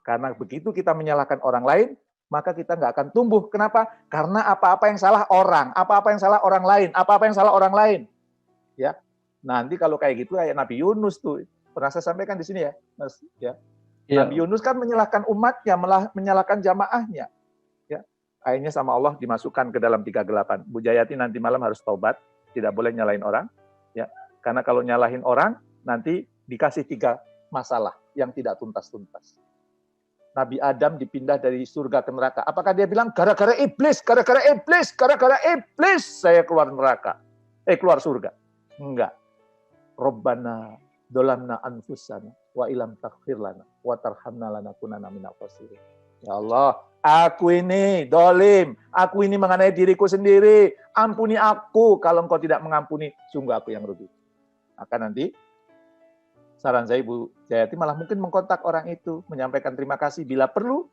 Karena begitu kita menyalahkan orang lain, maka kita nggak akan tumbuh. Kenapa? Karena apa-apa yang salah orang, apa-apa yang salah orang lain, apa-apa yang salah orang lain. Ya, nanti kalau kayak gitu kayak Nabi Yunus tuh, pernah saya sampaikan di sini ya, Mas. Ya. Nabi Yunus kan menyalahkan umatnya, malah menyalahkan jamaahnya. Ya, akhirnya sama Allah dimasukkan ke dalam 3 gelapan. Bu Jayati nanti malam harus taubat, tidak boleh nyalahin orang. Ya, karena kalau nyalahin orang, nanti dikasih 3 masalah yang tidak tuntas-tuntas. Nabi Adam dipindah dari surga ke neraka. Apakah dia bilang, gara-gara iblis, gara-gara iblis, gara-gara iblis, saya keluar neraka. Keluar surga. Enggak. Robbana dolamna anfusana wa ilam taghfir lana wa tarhamna lanakunanna minal khasirin. Ya Allah, aku ini dolim, aku ini mengenai diriku sendiri. Ampuni aku, kalau Engkau tidak mengampuni, sungguh aku yang rugi. Maka nanti saran saya Ibu Jayati malah mungkin mengkontak orang itu, menyampaikan terima kasih. Bila perlu,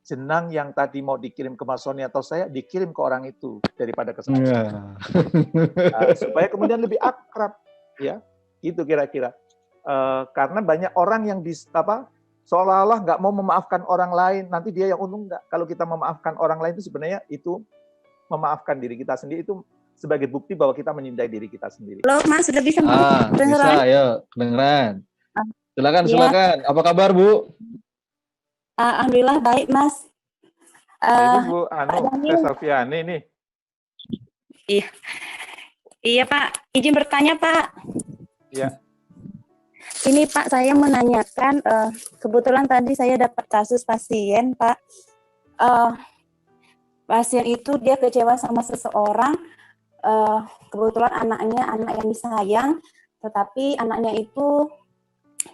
jenang yang tadi mau dikirim ke Mas Sony atau saya, dikirim ke orang itu daripada ke saya. Supaya kemudian lebih akrab. Ya, itu kira-kira. Karena banyak orang yang seolah-olah nggak mau memaafkan orang lain, nanti dia yang untung nggak. Kalau kita memaafkan orang lain itu sebenarnya itu memaafkan diri kita sendiri, itu sebagai bukti bahwa kita mencintai diri kita sendiri. Halo Mas, sudah bisa bisa, ayo kedengeran. Silakan. Apa kabar Bu? Alhamdulillah baik Mas. Ini Bu Safiani nih. Iya Pak, izin bertanya Pak. Iya. Ini Pak, saya menanyakan, kebetulan tadi saya dapat kasus pasien Pak. Pasien itu dia kecewa sama seseorang. Kebetulan anaknya anak yang disayang, tetapi anaknya itu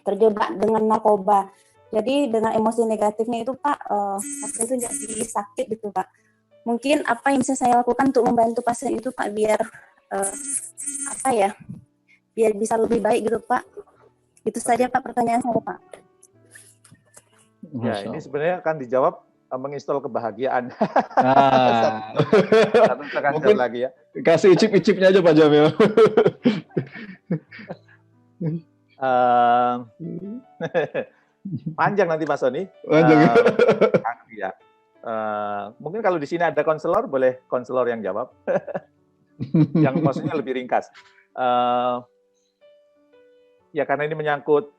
terjebak dengan narkoba. Jadi dengan emosi negatifnya itu Pak, pasien itu jadi sakit gitu Pak. Mungkin apa yang bisa saya lakukan untuk membantu pasien itu Pak, biar biar bisa lebih baik gitu Pak. Itu saja Pak pertanyaan saya Pak. Ya, ini sebenarnya akan dijawab menginstal kebahagiaan. Mungkin lagi ya. Kasih icip-icipnya aja Pak Jamil. Panjang nanti Mas Sony. Panjang. Ya. Mungkin kalau di sini ada konselor, boleh konselor yang jawab. Yang maksudnya lebih ringkas. Ya karena ini menyangkut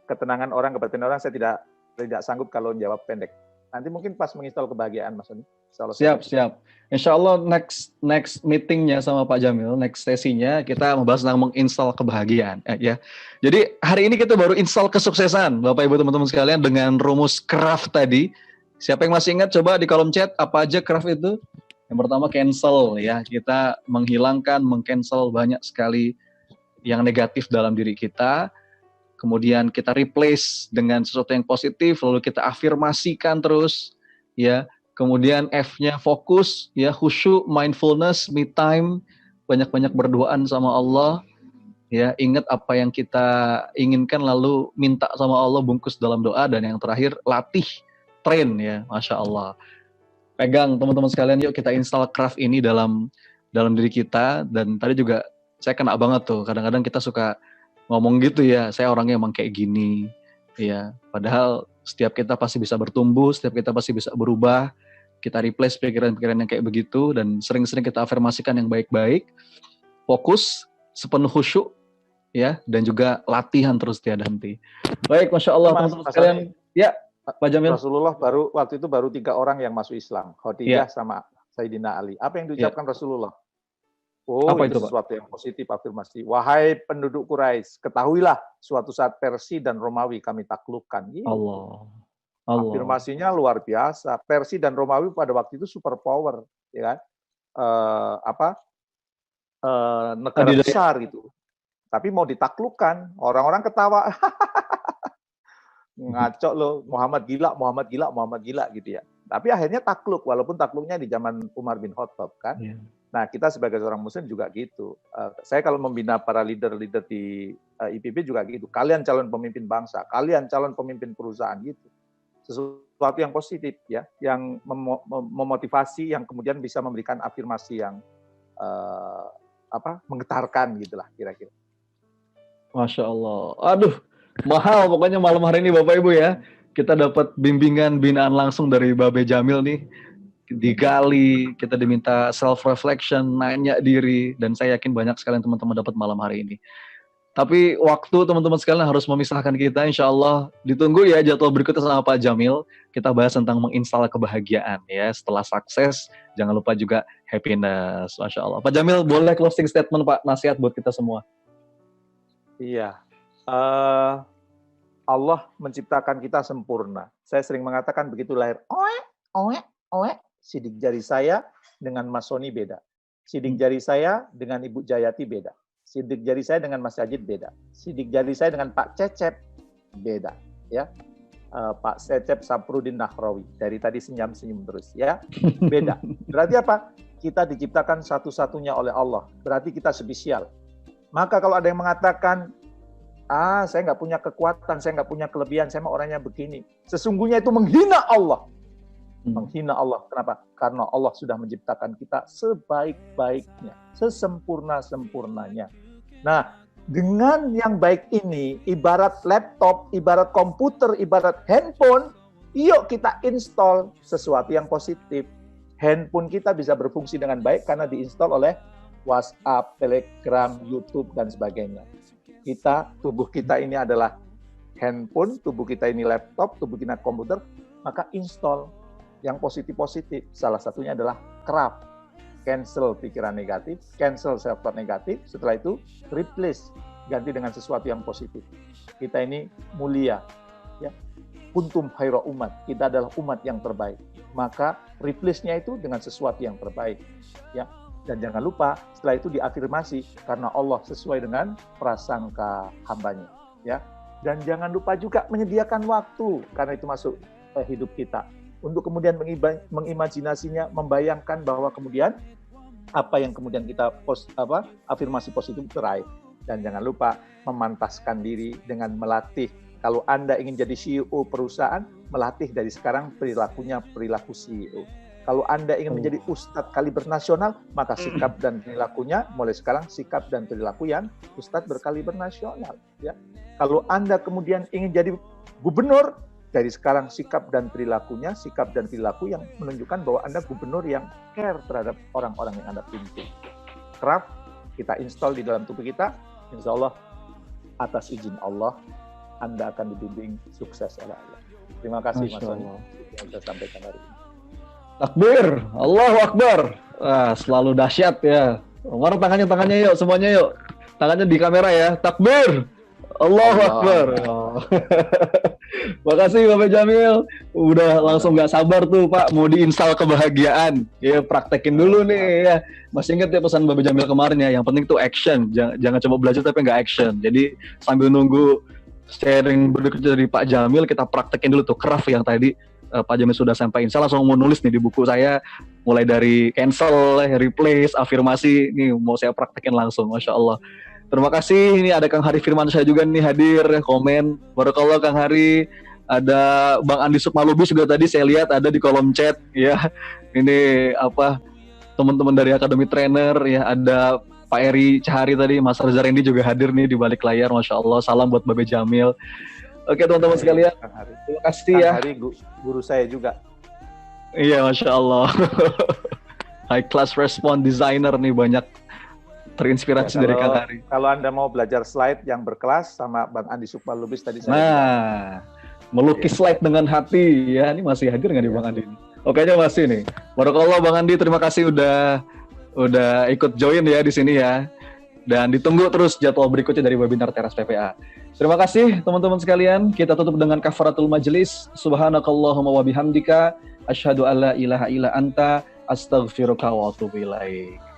ketenangan orang, kebahagiaan orang, saya tidak sanggup kalau jawab pendek. Nanti mungkin pas menginstal kebahagiaan Mas Sony. Siap. Insya Allah next meetingnya sama Pak Jamil, next sesinya kita membahas tentang menginstal kebahagiaan. Ya. Jadi hari ini kita baru install kesuksesan, Bapak Ibu teman-teman sekalian, dengan rumus craft tadi. Siapa yang masih ingat coba di kolom chat apa aja craft itu? Yang pertama cancel ya, kita menghilangkan, mengcancel banyak sekali yang negatif dalam diri kita. Kemudian kita replace dengan sesuatu yang positif, lalu kita afirmasikan terus ya. Kemudian F-nya fokus ya, khusyuk, mindfulness, me time, banyak-banyak berdoaan sama Allah ya, ingat apa yang kita inginkan lalu minta sama Allah, bungkus dalam doa. Dan yang terakhir latih, train ya, Masya Allah. Pegang teman-teman sekalian, yuk kita install craft ini dalam diri kita. Dan tadi juga saya kena banget tuh, kadang-kadang kita suka ngomong gitu ya, saya orangnya emang kayak gini ya, padahal setiap kita pasti bisa bertumbuh, setiap kita pasti bisa berubah. Kita replace pikiran-pikiran yang kayak begitu, dan sering-sering kita afirmasikan yang baik-baik, fokus, sepenuh khusyuk ya, dan juga latihan terus tiada henti. Baik, Masya Allah teman-teman sekalian. Ya, Pak Jamil. Rasulullah waktu itu baru 3 orang yang masuk Islam, Khadijah sama Sayyidina Ali. Apa yang diucapkan Rasulullah? Oh, apa itu sesuatu yang positif, afirmasi. Wahai penduduk Quraisy, ketahuilah suatu saat Persia dan Romawi kami taklukkan. Allah. Afirmasinya luar biasa. Persia dan Romawi pada waktu itu super power, ya kan? Negara besar gitu. Tapi mau ditaklukkan, orang-orang ketawa. Ngaco loh, Muhammad gila gitu ya. Tapi akhirnya takluk, walaupun takluknya di zaman Umar bin Khattab kan. Nah, kita sebagai seorang muslim juga gitu. Saya kalau membina para leader-leader di IPB juga gitu. Kalian calon pemimpin bangsa, kalian calon pemimpin perusahaan gitu. Sesuatu yang positif ya, yang memotivasi, yang kemudian bisa memberikan afirmasi yang menggetarkan gitulah kira-kira. Masya Allah. Aduh, mahal pokoknya malam hari ini Bapak Ibu ya. Kita dapat bimbingan binaan langsung dari Babe Jamil nih. Digali, kita diminta self-reflection, nanya diri, dan saya yakin banyak sekali teman-teman dapat malam hari ini. Tapi waktu teman-teman sekalian harus memisahkan kita, insya Allah ditunggu ya jadwal berikutnya sama Pak Jamil. Kita bahas tentang menginstal kebahagiaan ya. Setelah sukses, jangan lupa juga happiness. Masya Allah. Pak Jamil, boleh closing statement Pak, nasihat buat kita semua. Iya, Allah menciptakan kita sempurna. Saya sering mengatakan begitu lahir, sidik jari saya dengan Mas Soni beda. Sidik jari saya dengan Ibu Jayati beda. Sidik jari saya dengan Mas Sajid beda. Sidik jari saya dengan Pak Cecep beda. Ya, Pak Cecep Saprudin Nahrawi. Dari tadi senyum-senyum terus. Ya, beda. Berarti apa? Kita diciptakan satu-satunya oleh Allah. Berarti kita spesial. Maka kalau ada yang mengatakan, saya nggak punya kekuatan, saya nggak punya kelebihan, saya mau orangnya begini. Sesungguhnya itu menghina Allah. Menghina Allah. Kenapa? Karena Allah sudah menciptakan kita sebaik-baiknya, sesempurna-sempurnanya. Nah, dengan yang baik ini, ibarat laptop, ibarat komputer, ibarat handphone, yuk kita install sesuatu yang positif. Handphone kita bisa berfungsi dengan baik karena diinstal oleh WhatsApp, Telegram, YouTube, dan sebagainya. Tubuh kita ini adalah handphone, tubuh kita ini laptop, tubuh kita komputer, maka install yang positif-positif. Salah satunya adalah craft, cancel pikiran negatif, cancel self-thought negatif, setelah itu replace, ganti dengan sesuatu yang positif. Kita ini mulia, ya. Kuntum khaira umat, kita adalah umat yang terbaik. Maka replace-nya itu dengan sesuatu yang terbaik, ya. Dan jangan lupa setelah itu diafirmasi karena Allah sesuai dengan prasangka hambanya, ya. Dan jangan lupa juga menyediakan waktu karena itu masuk hidup kita untuk kemudian mengimajinasinya, membayangkan bahwa kemudian apa yang kemudian kita afirmasi positif teraih. Dan jangan lupa memantaskan diri dengan melatih. Kalau Anda ingin jadi CEO perusahaan, melatih dari sekarang perilakunya perilaku CEO. Kalau Anda ingin menjadi ustadz kaliber nasional, maka sikap dan perilakunya mulai sekarang sikap dan perilaku yang ustadz berkaliber nasional. Ya. Kalau Anda kemudian ingin jadi gubernur, dari sekarang sikap dan perilakunya, sikap dan perilaku yang menunjukkan bahwa Anda gubernur yang care terhadap orang-orang yang Anda pimpin. Craft kita install di dalam tubuh kita, insya Allah atas izin Allah, Anda akan dibimbing sukses oleh Allah. Terima kasih Mas Soni yang saya sampaikan hari ini. Takbir, Allahu Akbar. Selalu dahsyat ya. Omar tangannya yuk, semuanya yuk. Tangannya di kamera ya. Takbir, Allahu Akbar. Makasih Bapak Jamil. Udah langsung gak sabar tuh Pak, mau diinstal kebahagiaan. Ya praktekin dulu nih ya. Masih ingat ya pesan Bapak Jamil kemarin ya. Yang penting tuh action. Jangan coba belajar tapi nggak action. Jadi sambil nunggu sharing berikutnya dari Pak Jamil, kita praktekin dulu tuh craft yang tadi Pak Jamil sudah sampaikan. Saya langsung mau nulis nih di buku saya, mulai dari cancel, replace, afirmasi, nih mau saya praktekin langsung, Masya Allah. Terima kasih, ini ada Kang Hari Firman saya juga nih hadir, komen, barakallah Kang Hari, ada Bang Andi Sukmalubis juga tadi saya lihat ada di kolom chat, ya, ini teman-teman dari Akademi Trainer, ya, ada Pak Eri Cahari tadi, Mas Reza Rendi juga hadir nih di balik layar, Masya Allah, salam buat Babe Jamil. Oke teman-teman sekalian, terima kasih ya. Kang Hari guru saya juga. Iya, Masya Allah. High class response designer nih, banyak terinspirasi dari Kang Hari. Kalau Anda mau belajar slide yang berkelas sama Bang Andi Sukmalubis tadi saya melukis slide dengan hati ya. Ini masih hadir nggak nih Bang Andi? Oke aja masih nih. Barakallah Bang Andi, terima kasih udah ikut join ya di sini ya. Dan ditunggu terus jadwal berikutnya dari webinar Teras PPA. Terima kasih teman-teman sekalian. Kita tutup dengan kafaratul majelis. Subhanakallahumma wa bihamdika asyhadu alla ilaha illa anta astaghfiruka wa atubu ilaik.